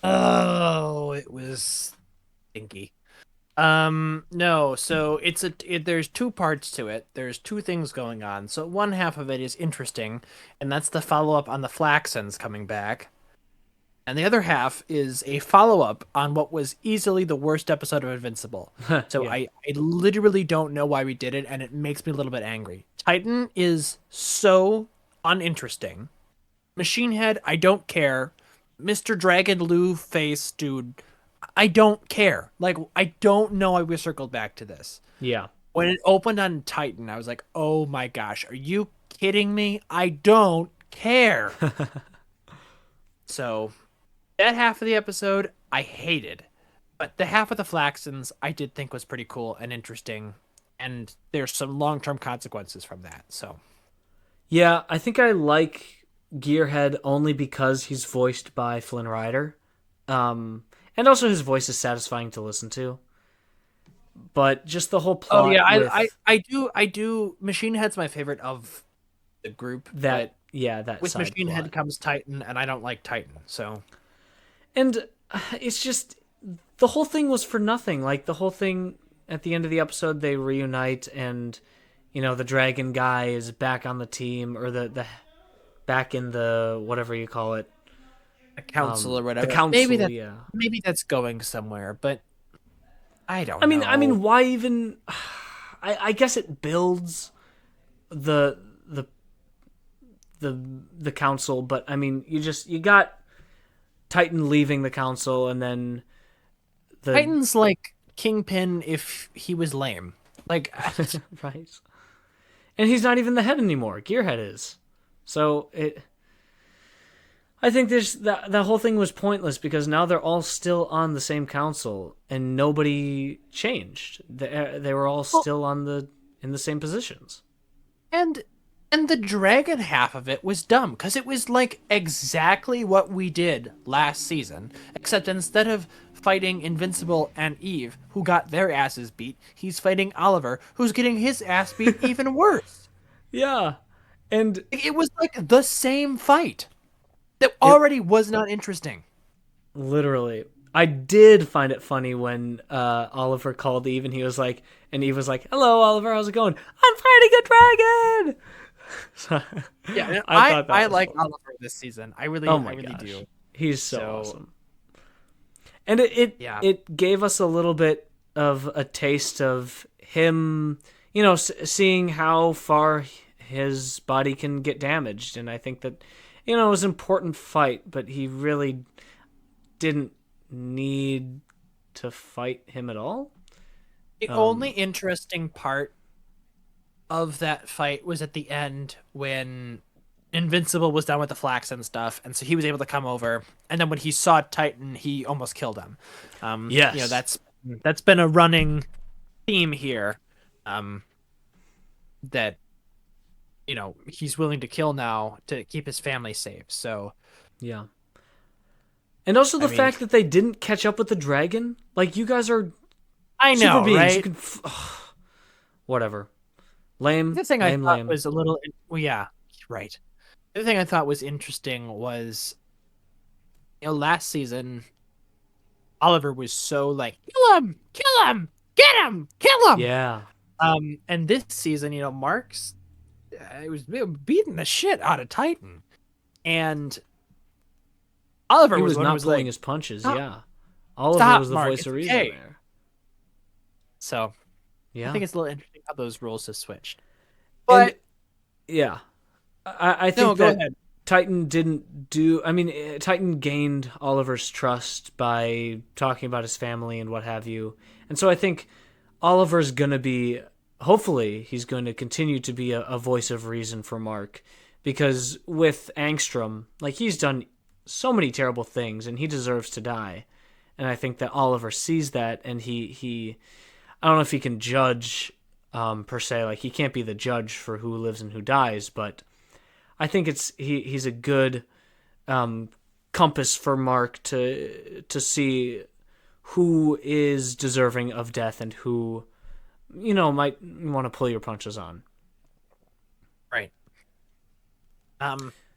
Oh, it was stinky. No, so there's two parts to it. There's two things going on. So one half of it is interesting, and that's the follow-up on the Flaxens coming back. And the other half is a follow-up on what was easily the worst episode of Invincible. So yeah. I literally don't know why we did it, and it makes me a little bit angry. Titan is so uninteresting. Machine Head, I don't care. Mr. Dragon Lou face, dude, I don't care. Like, I don't know why we circled back to this. Yeah. When it opened on Titan, I was like, oh my gosh, are you kidding me? I don't care. So, that half of the episode, I hated. But the half of the Flaxens, I did think was pretty cool and interesting. And there's some long-term consequences from that, so. Yeah, I think I like Gearhead only because he's voiced by Flynn Rider. And also his voice is satisfying to listen to. But just the whole plot. Oh yeah, I do. Machine Head's my favorite of the group. That with Machine plot. Head comes Titan, and I don't like Titan. So, and it's just the whole thing was for nothing. Like the whole thing at the end of the episode, they reunite, and the dragon guy is back on the team, or the back in the whatever you call it. The council or whatever. The council, maybe that's going somewhere, but I don't know. I mean, why even? I guess it builds the council, but I mean, you got Titan leaving the council, and then Titan's like Kingpin if he was lame, like right. And he's not even the head anymore. Gearhead is, so it. I think that whole thing was pointless because now they're all still on the same council and nobody changed. They were all still in the same positions. And the dragon half of it was dumb because it was like exactly what we did last season, except instead of fighting Invincible and Eve, who got their asses beat, he's fighting Oliver, who's getting his ass beat even worse. Yeah, and it was like the same fight. That already was not interesting. Literally. I did find it funny when Oliver called Eve and Eve was like, hello, Oliver, how's it going? I'm fighting a dragon! So, yeah, I like funny. Oliver this season. I really do. He's so awesome. And it gave us a little bit of a taste of him, seeing how far his body can get damaged. And I think that it was an important fight, but he really didn't need to fight him at all. The only interesting part of that fight was at the end when Invincible was done with the flax and stuff, and so he was able to come over. And then when he saw Titan, he almost killed him. Yes, that's been a running theme here. That he's willing to kill now to keep his family safe. So, Yeah. And also I the mean, fact that they didn't catch up with the dragon. Like, you guys are I super know, beings. You right? can. Whatever. Lame, The thing I lame, thought lame. was a little, well, yeah, right. The other thing I thought was interesting was, last season, Oliver was so like, kill him, get him, kill him. Yeah. And this season, Mark's, it was beating the shit out of Titan, and Oliver He was was the one who not was pulling like, his punches, stop, yeah. Oliver stop, was the Mark, voice it's of reason okay. there. So I Yeah. think it's a little interesting how those rules have switched. And But yeah, I no, think go that ahead. Titan didn't do. I mean, Titan gained Oliver's trust by talking about his family and what have you. And so I think Oliver's going to be, hopefully, he's going to continue to be a voice of reason for Mark. Because with Angstrom, like, he's done so many terrible things and he deserves to die. And I think that Oliver sees that and he I don't know if he can judge per se. Like, he can't be the judge for who lives and who dies, but I think he's a good compass for Mark to see who is deserving of death and who might want to pull your punches on. Right.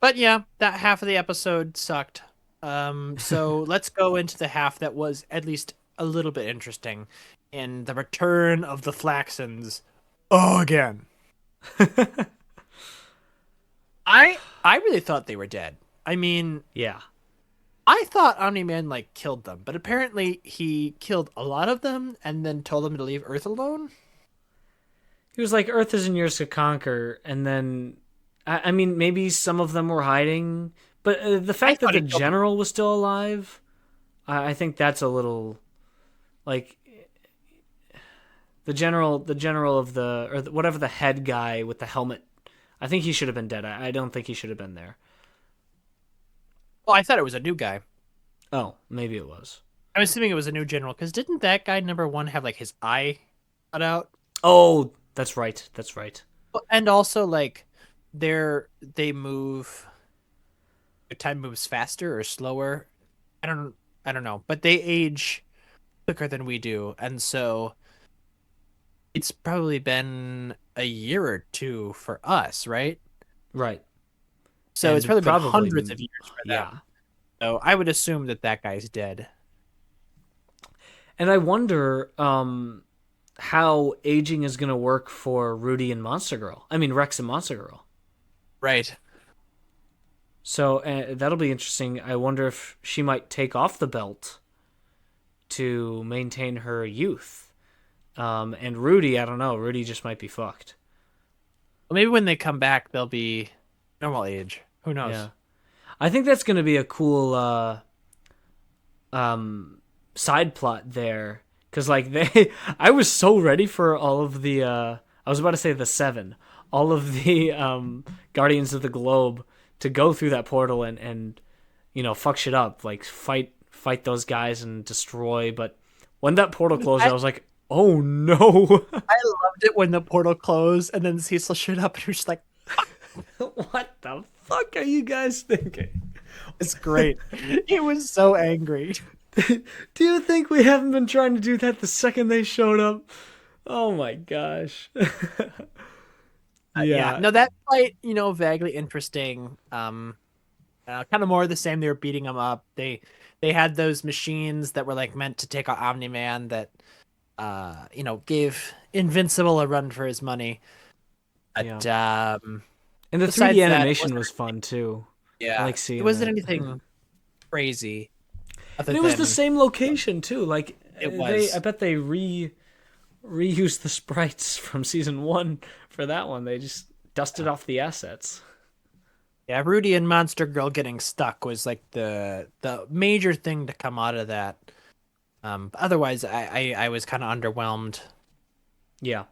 But yeah, that half of the episode sucked. So let's go into the half that was at least a little bit interesting in the return of the Flaxens. Oh, again. I really thought they were dead. I mean, Yeah, I thought Omni-Man like killed them, but apparently he killed a lot of them and then told them to leave Earth alone. he was like, Earth isn't yours to conquer, and then I mean, maybe some of them were hiding, but the I fact that thought the he killed them. general was still alive, I think that's a little like the general of whatever the head guy with the helmet. I think he should have been dead. I don't think he should have been there. Well, I thought it was a new guy. Oh, maybe it was. I'm assuming it was a new general because didn't that guy number one have like his eye cut out? Oh, that's right. That's right. And also like they move, their time moves faster or slower. I don't know, but they age quicker than we do, and so it's probably been a year or two for us, right? Right. So it's And probably been hundreds probably, of years for them. yeah. So I would assume that that guy's dead. And I wonder how aging is going to work for Rudy and Monster Girl. I mean, Rex and Monster Girl. Right. So that'll be interesting. I wonder if she might take off the belt to maintain her youth. And Rudy, I don't know. Rudy just might be fucked. Well, maybe when they come back, they'll be normal age. Who knows? Yeah. I think that's going to be a cool side plot there, because like they I was so ready for all of the I was about to say the seven, all of the Guardians of the Globe to go through that portal and fuck shit up, like fight those guys and destroy. But when that portal closed, I, I was like, oh no. I loved it when the portal closed and then Cecil showed up and he was just like, What the fuck are you guys thinking? it's great. He was so angry. Do you think we haven't been trying to do that the second they showed up? Oh my gosh. Yeah. Yeah. No, that fight, vaguely interesting. Kind of more of the same. They were beating him up. They had those machines that were like meant to take out Omni-Man that gave Invincible a run for his money. Yeah. But And the 3D besides that, animation was fun too. I like it seeing wasn't that. anything crazy other And it was the than same location too. Like it I was. bet they reused the sprites from season 1 for that one. They just dusted off the assets. Yeah, Rudy and Monster Girl getting stuck was like the major thing to come out of that. But otherwise, I was kind of underwhelmed. Yeah.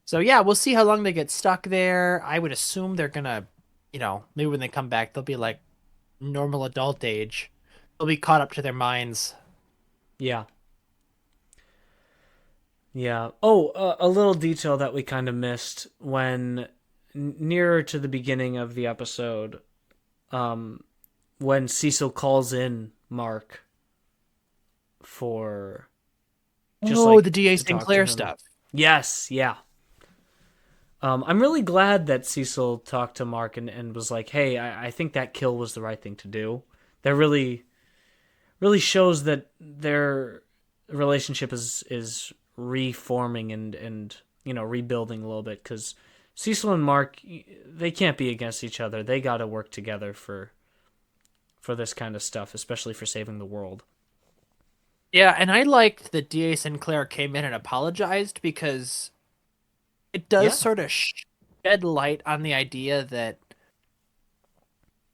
So yeah, we'll see how long they get stuck there. I would assume they're gonna, maybe when they come back, they'll be like normal adult age. They'll be caught up to their minds. Yeah. Yeah. Oh, a little detail that we kind of missed when nearer to the beginning of the episode, um, when Cecil calls in Mark for just Oh, like the DA to talk to Sinclair him. stuff. Yes, yeah. I'm really glad that Cecil talked to Mark and was like, "Hey, I think that kill was the right thing to do." That really shows that their relationship is reforming and rebuilding a little bit because Cecil and Mark, they can't be against each other. They got to work together for this kind of stuff, especially for saving the world. Yeah, and I liked that DA Sinclair came in and apologized because it does Yeah, sort of shed light on the idea that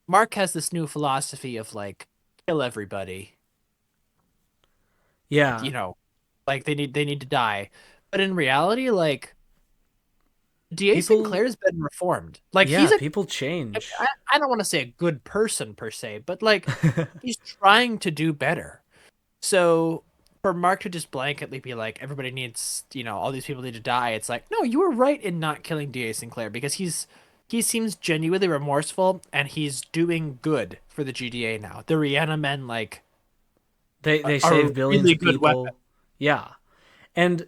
Mark has this new philosophy of like kill everybody. yeah. You know, like they need to die. But in reality, like DA People, Sinclair's been reformed. Like yeah, he's a people change. I don't want to say a good person per se, but like he's trying to do better. So for Mark to just blanketly be like, everybody needs, all these people need to die, it's like, no, you were right in not killing D.A. Sinclair because he seems genuinely remorseful and he's doing good for the GDA now. The Rihanna men like They are save a billions really of good weapon. people. Yeah, and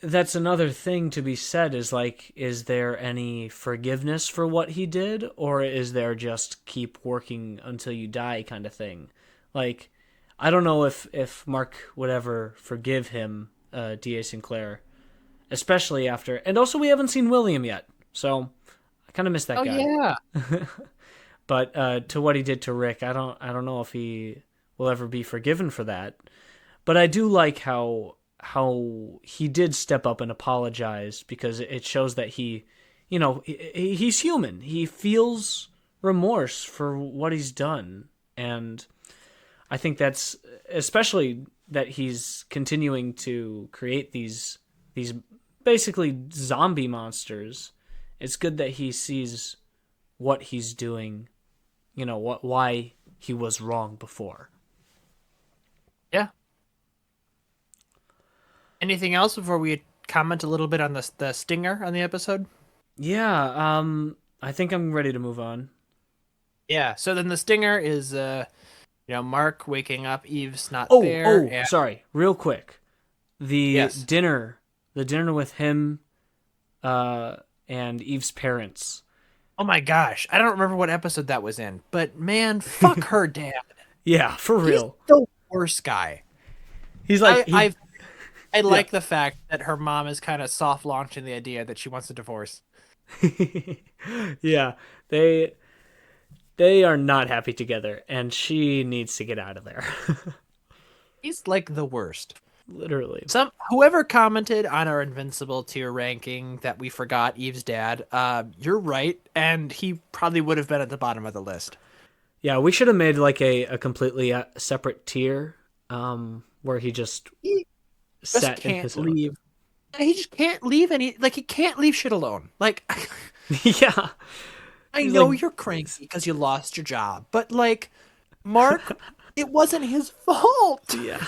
that's another thing to be said is like, is there any forgiveness for what he did, or is there just keep working until you die kind of thing? Like, I don't know if Mark would ever forgive him, Da Sinclair, especially after, and also we haven't seen William yet, so I kind of miss that Oh guy. yeah. But to what he did to Rick, I don't know if he will ever be forgiven for that. But I do like how he did step up and apologize because it shows that he's human. He feels remorse for what he's done, and I think that's especially that he's continuing to create these basically zombie monsters. It's good that he sees what he's doing, why he was wrong before. Yeah. Anything else before we comment a little bit on the stinger on the episode? Yeah, I think I'm ready to move on. Yeah. So then the stinger is Mark waking up, Eve's not Oh, there, oh, and sorry, real quick. The yes. dinner, the dinner with him, uh, and Eve's parents. Oh my gosh, I don't remember what episode that was in, but man, fuck her dad. Yeah, for He's real. the worst guy. He's like I he, I I yeah, like the fact that her mom is kind of soft launching the idea that she wants a divorce. yeah. They are not happy together, and she needs to get out of there. He's like the worst. Literally. Whoever commented on our Invincible tier ranking that we forgot Eve's dad, you're right, and he probably would have been at the bottom of the list. Yeah, we should have made like a completely separate tier, where he just He just sat in can't his own. leave. He just can't leave he can't leave shit alone. Like Yeah, I he's know like, you're cranky because you lost your job, but like, Mark, it wasn't his fault. yeah.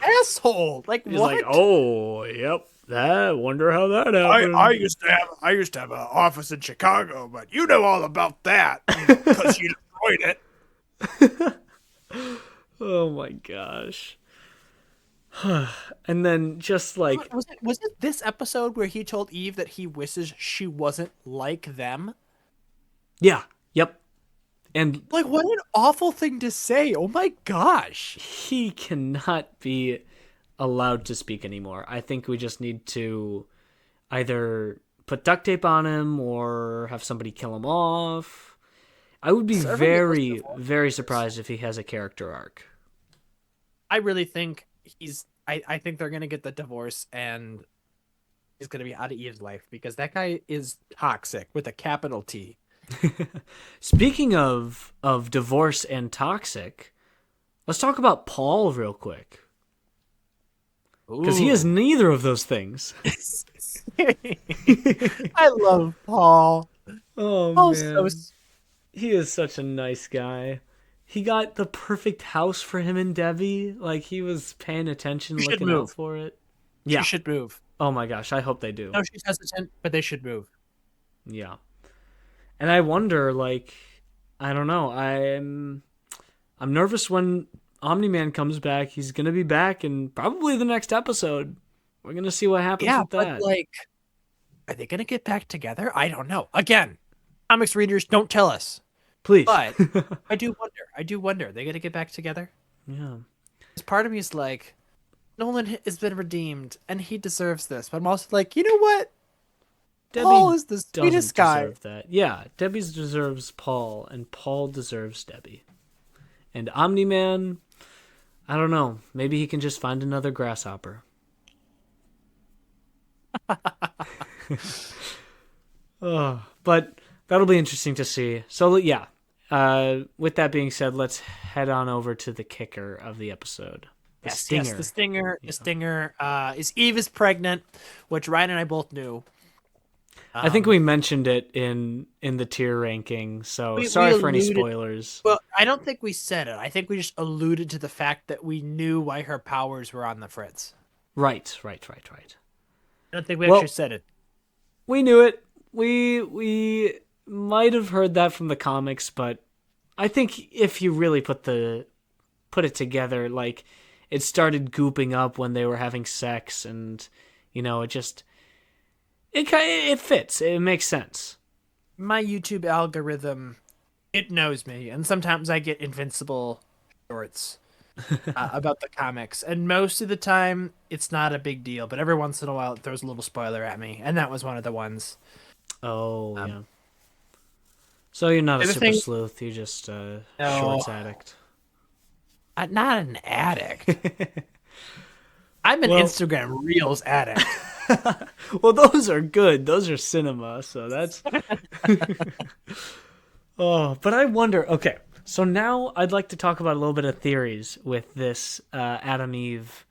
Asshole. Like He's like, what? oh, yep. That wonder how that I happened. used to have an office in Chicago, but you know all about that because you destroyed it. Oh my gosh. And then just like, Was it this episode where he told Eve that he wishes she wasn't like them? yeah, yep. And Like what an awful thing to say. Oh my gosh. he cannot be allowed to speak anymore. I think we just need to either put duct tape on him or have somebody kill him off. I would be Serve him with those very, very divorces. surprised if he has a character arc. I really think I think they're gonna get the divorce and he's gonna be out of Eve's life because that guy is toxic with a capital T. Speaking of divorce and toxic, let's talk about Paul real quick because he is Ooh. neither of those things. I love Paul. Oh Paul's so man, he is such a nice guy. He got the perfect house for him and Debbie. Like he was paying attention, you should looking out move. for it. Yeah. She should move. Oh my gosh, I hope they do. No, she's hesitant, but they should move. Yeah. And I wonder, like, I don't know. I'm nervous when Omni-Man comes back. He's gonna be back in probably the next episode. We're gonna see what happens with that. But like, are they gonna get back together? I don't know. Again, comics readers, don't tell us. Please. But I do wonder. Are they gonna get back together? Yeah. Because part of me is like, Nolan has been redeemed, and he deserves this. But I'm also like, you know what? Paul is the sweetest guy. Deserve that. Yeah, Debbie deserves Paul, and Paul deserves Debbie. And Omni-Man, I don't know. Maybe he can just find another grasshopper. But that'll be interesting to see. So yeah, with that being said, let's head on over to the kicker of the episode. The stinger. Yes, the stinger. Yeah. The stinger is Eve is pregnant, which Ryan and I both knew. I think we mentioned it in the tier ranking, so sorry for any spoilers. Well, I don't think we said it. I think we just alluded to the fact that we knew why her powers were on the fritz. Right. I don't think we actually said it. We knew it. We might have heard that from the comics, but I think if you really put it together, like, it started gooping up when they were having sex, and it fits. It makes sense. My YouTube algorithm, it knows me, and sometimes I get Invincible shorts about the comics, and most of the time it's not a big deal, but every once in a while it throws a little spoiler at me, and that was one of the ones. Oh, yeah. So you're not a super sleuth, you're just a shorts addict. I'm not an addict. I'm an Instagram Reels addict. Well, those are good. Those are cinema, so that's... Oh, but I wonder... Okay, so now I'd like to talk about a little bit of theories with this Adam Eve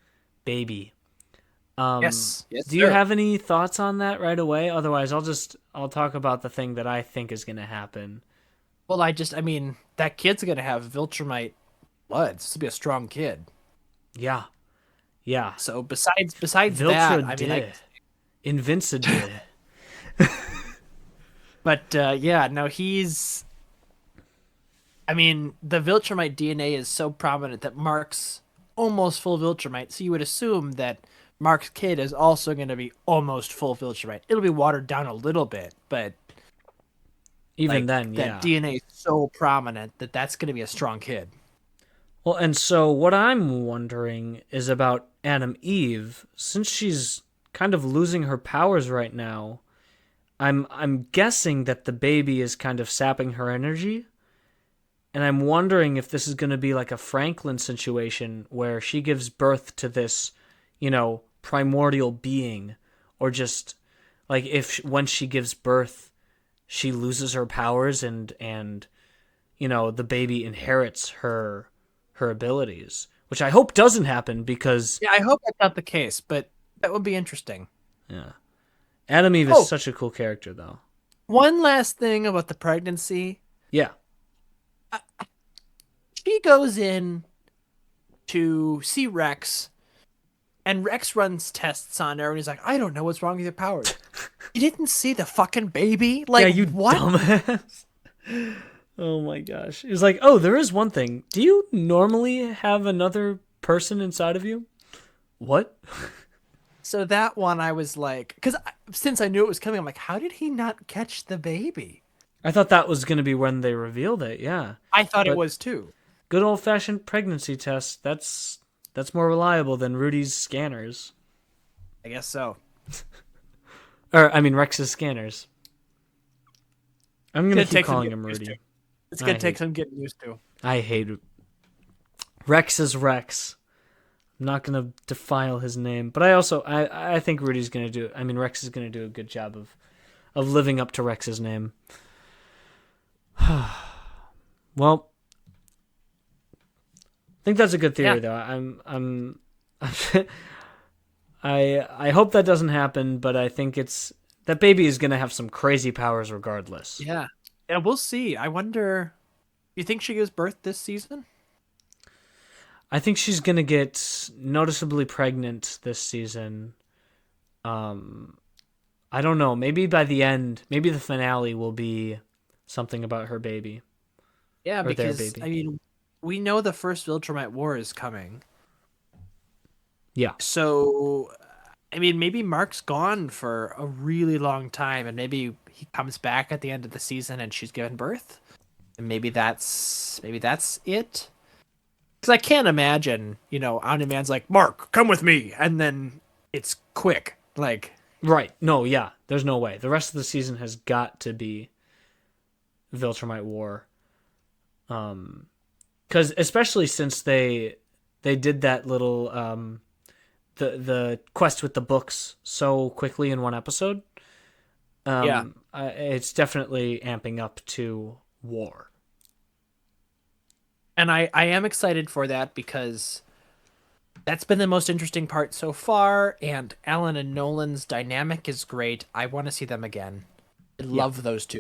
baby. Yes, do you have any thoughts on that right away? Otherwise, I'll talk about the thing that I think is going to happen. Well, I mean, that kid's going to have Viltrumite blood. This will be a strong kid. Yeah. So besides Viltra that, I mean, Invincible. But no, he's. I mean, the Viltrumite DNA is so prominent that Mark's almost full Viltrumite. So you would assume that Mark's kid is also going to be almost full Viltrumite. It'll be watered down a little bit, but even then, that DNA is so prominent that that's going to be a strong kid. Well, and so what I'm wondering is about Adam Eve, since she's kind of losing her powers right now. I'm guessing that the baby is kind of sapping her energy, and I'm wondering if this is going to be like a Franklin situation where she gives birth to this, primordial being, or just like if when she gives birth, she loses her powers and the baby inherits her abilities, which I hope doesn't happen because... Yeah, I hope that's not the case, but that would be interesting. Yeah. Adam Eve is such a cool character, though. One last thing about the pregnancy. Yeah. She goes in to see Rex, and Rex runs tests on her, and he's like, I don't know what's wrong with your powers. You didn't see the fucking baby? Like, yeah, you what? Dumbass. Oh my gosh. He was like, oh, there is one thing. Do you normally have another person inside of you? What? So that one I was like, because since I knew it was coming, I'm like, how did he not catch the baby? I thought that was going to be when they revealed it, yeah. I thought it was too. Good old-fashioned pregnancy test. That's more reliable than Rudy's scanners. I guess so. Rex's scanners. I'm going to keep calling him Rudy. It's going to take some getting used to. I hate it. Rex is Rex. I'm not going to defile his name. But I think Rudy's going to do... Rex is going to do a good job of living up to Rex's name. Well, I think that's a good theory, though. I hope that doesn't happen, but I think that baby is going to have some crazy powers regardless. Yeah. Yeah, we'll see. I wonder, you think she gives birth this season? I think she's going to get noticeably pregnant this season. I don't know. Maybe by the end, maybe the finale will be something about her baby. Yeah, Or their because baby. I mean, we know the first Viltrumite War is coming. Yeah. So, I mean, maybe Mark's gone for a really long time, and maybe he comes back at the end of the season, and she's given birth, and maybe that's it. Because I can't imagine, Omni-Man's like, Mark, come with me, and then it's quick, like. Right. No, yeah. There's no way. The rest of the season has got to be Viltrumite War. Because especially since they did that little the quest with the books so quickly in one episode. Yeah. It's definitely amping up to war. And I am excited for that because that's been the most interesting part so far, and Alan and Nolan's dynamic is great. I want to see them again. I love those two.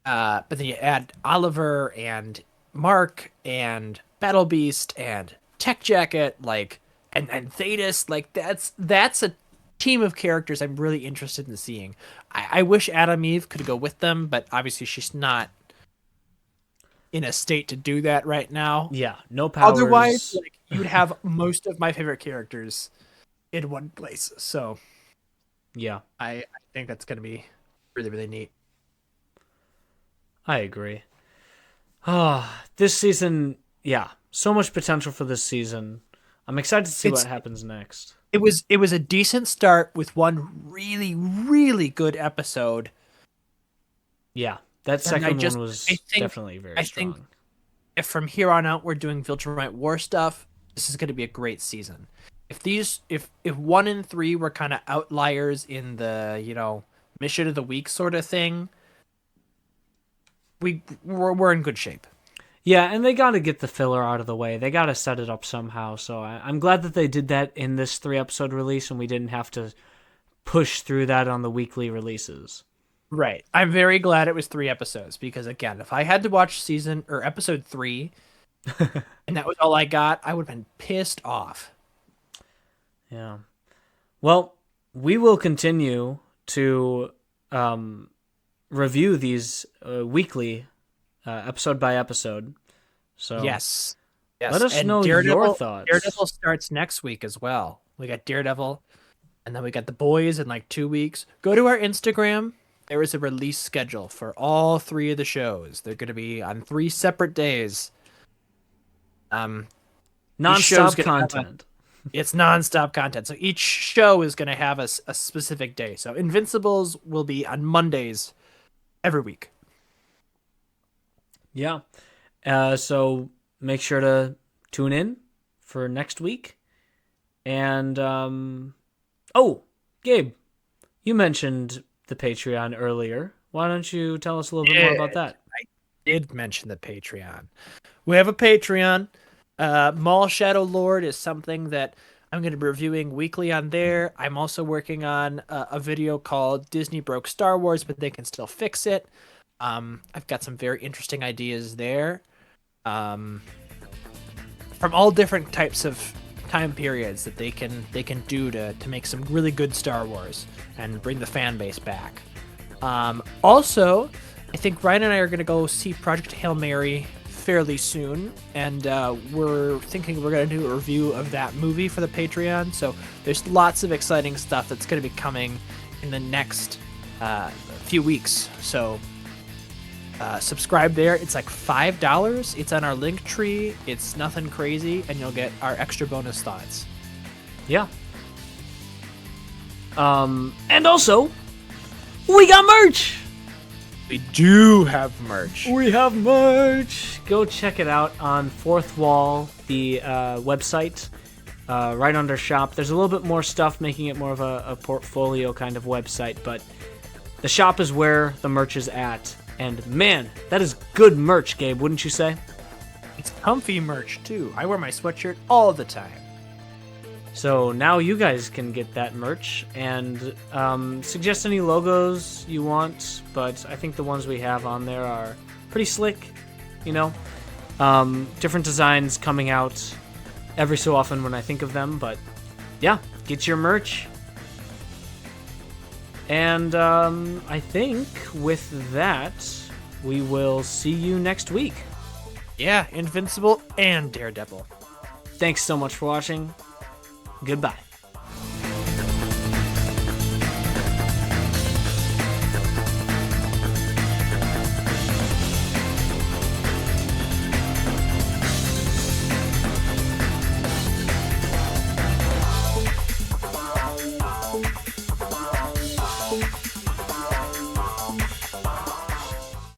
But then you add Oliver and Mark and Battle Beast and Tech Jacket, like, and Thetis, like that's a team of characters I'm really interested in seeing. I wish Adam Eve could go with them, but obviously she's not in a state to do that right now. Yeah, no powers. Otherwise, like, you'd have most of my favorite characters in one place. So yeah, I think that's gonna be really, really neat. I agree. This season, yeah, so much potential for this season. I'm excited to see what happens next. It was a decent start with one really, really good episode. Yeah, that second one was definitely very strong. I think if from here on out we're doing Viltrumite War stuff, this is going to be a great season. If 1 and 3 were kind of outliers in the mission of the week sort of thing, we're in good shape. Yeah, and they got to get the filler out of the way. They got to set it up somehow. So I'm glad that they did that in this 3-episode release, and we didn't have to push through that on the weekly releases. Right. I'm very glad it was 3 episodes because, again, if I had to watch episode 3 and that was all I got, I would have been pissed off. Yeah. Well, we will continue to review these weekly, episode by episode. So yes. Let us know your thoughts. Daredevil starts next week as well. We got Daredevil, and then we got The Boys in like 2 weeks. Go to our Instagram. There is a release schedule for all 3 of the shows. They're going to be on 3 separate days. Non-stop content. It's non-stop content. So each show is going to have a specific day. So Invincibles will be on Mondays every week. Yeah. So make sure to tune in for next week. And, Gabe, you mentioned the Patreon earlier. Why don't you tell us a little bit more about that? I did mention the Patreon. We have a Patreon. Maul Shadow Lord is something that I'm going to be reviewing weekly on there. I'm also working on a video called Disney Broke Star Wars, but they can still fix it. I've got some very interesting ideas there. From all different types of time periods that they can do to make some really good Star Wars and bring the fan base back. Also, I think Ryan and I are going to go see Project Hail Mary fairly soon, and we're thinking we're going to do a review of that movie for the Patreon. So there's lots of exciting stuff that's going to be coming in the next few weeks. So subscribe there. It's like $5. It's on our link tree. It's nothing crazy, and you'll get our extra bonus thoughts. Yeah. And also, we got merch. We do have merch. We have merch. Go check it out on Fourth Wall, the website, right under shop. There's a little bit more stuff, making it more of a portfolio kind of website, but the shop is where the merch is at. And man, that is good merch, Gabe, wouldn't you say? It's comfy merch too. I wear my sweatshirt all the time. So now you guys can get that merch and suggest any logos you want, but I think the ones we have on there are pretty slick, different designs coming out every so often when I think of them, but yeah, get your merch. And I think with that, we will see you next week. Yeah, Invincible and Daredevil. Thanks so much for watching. Goodbye.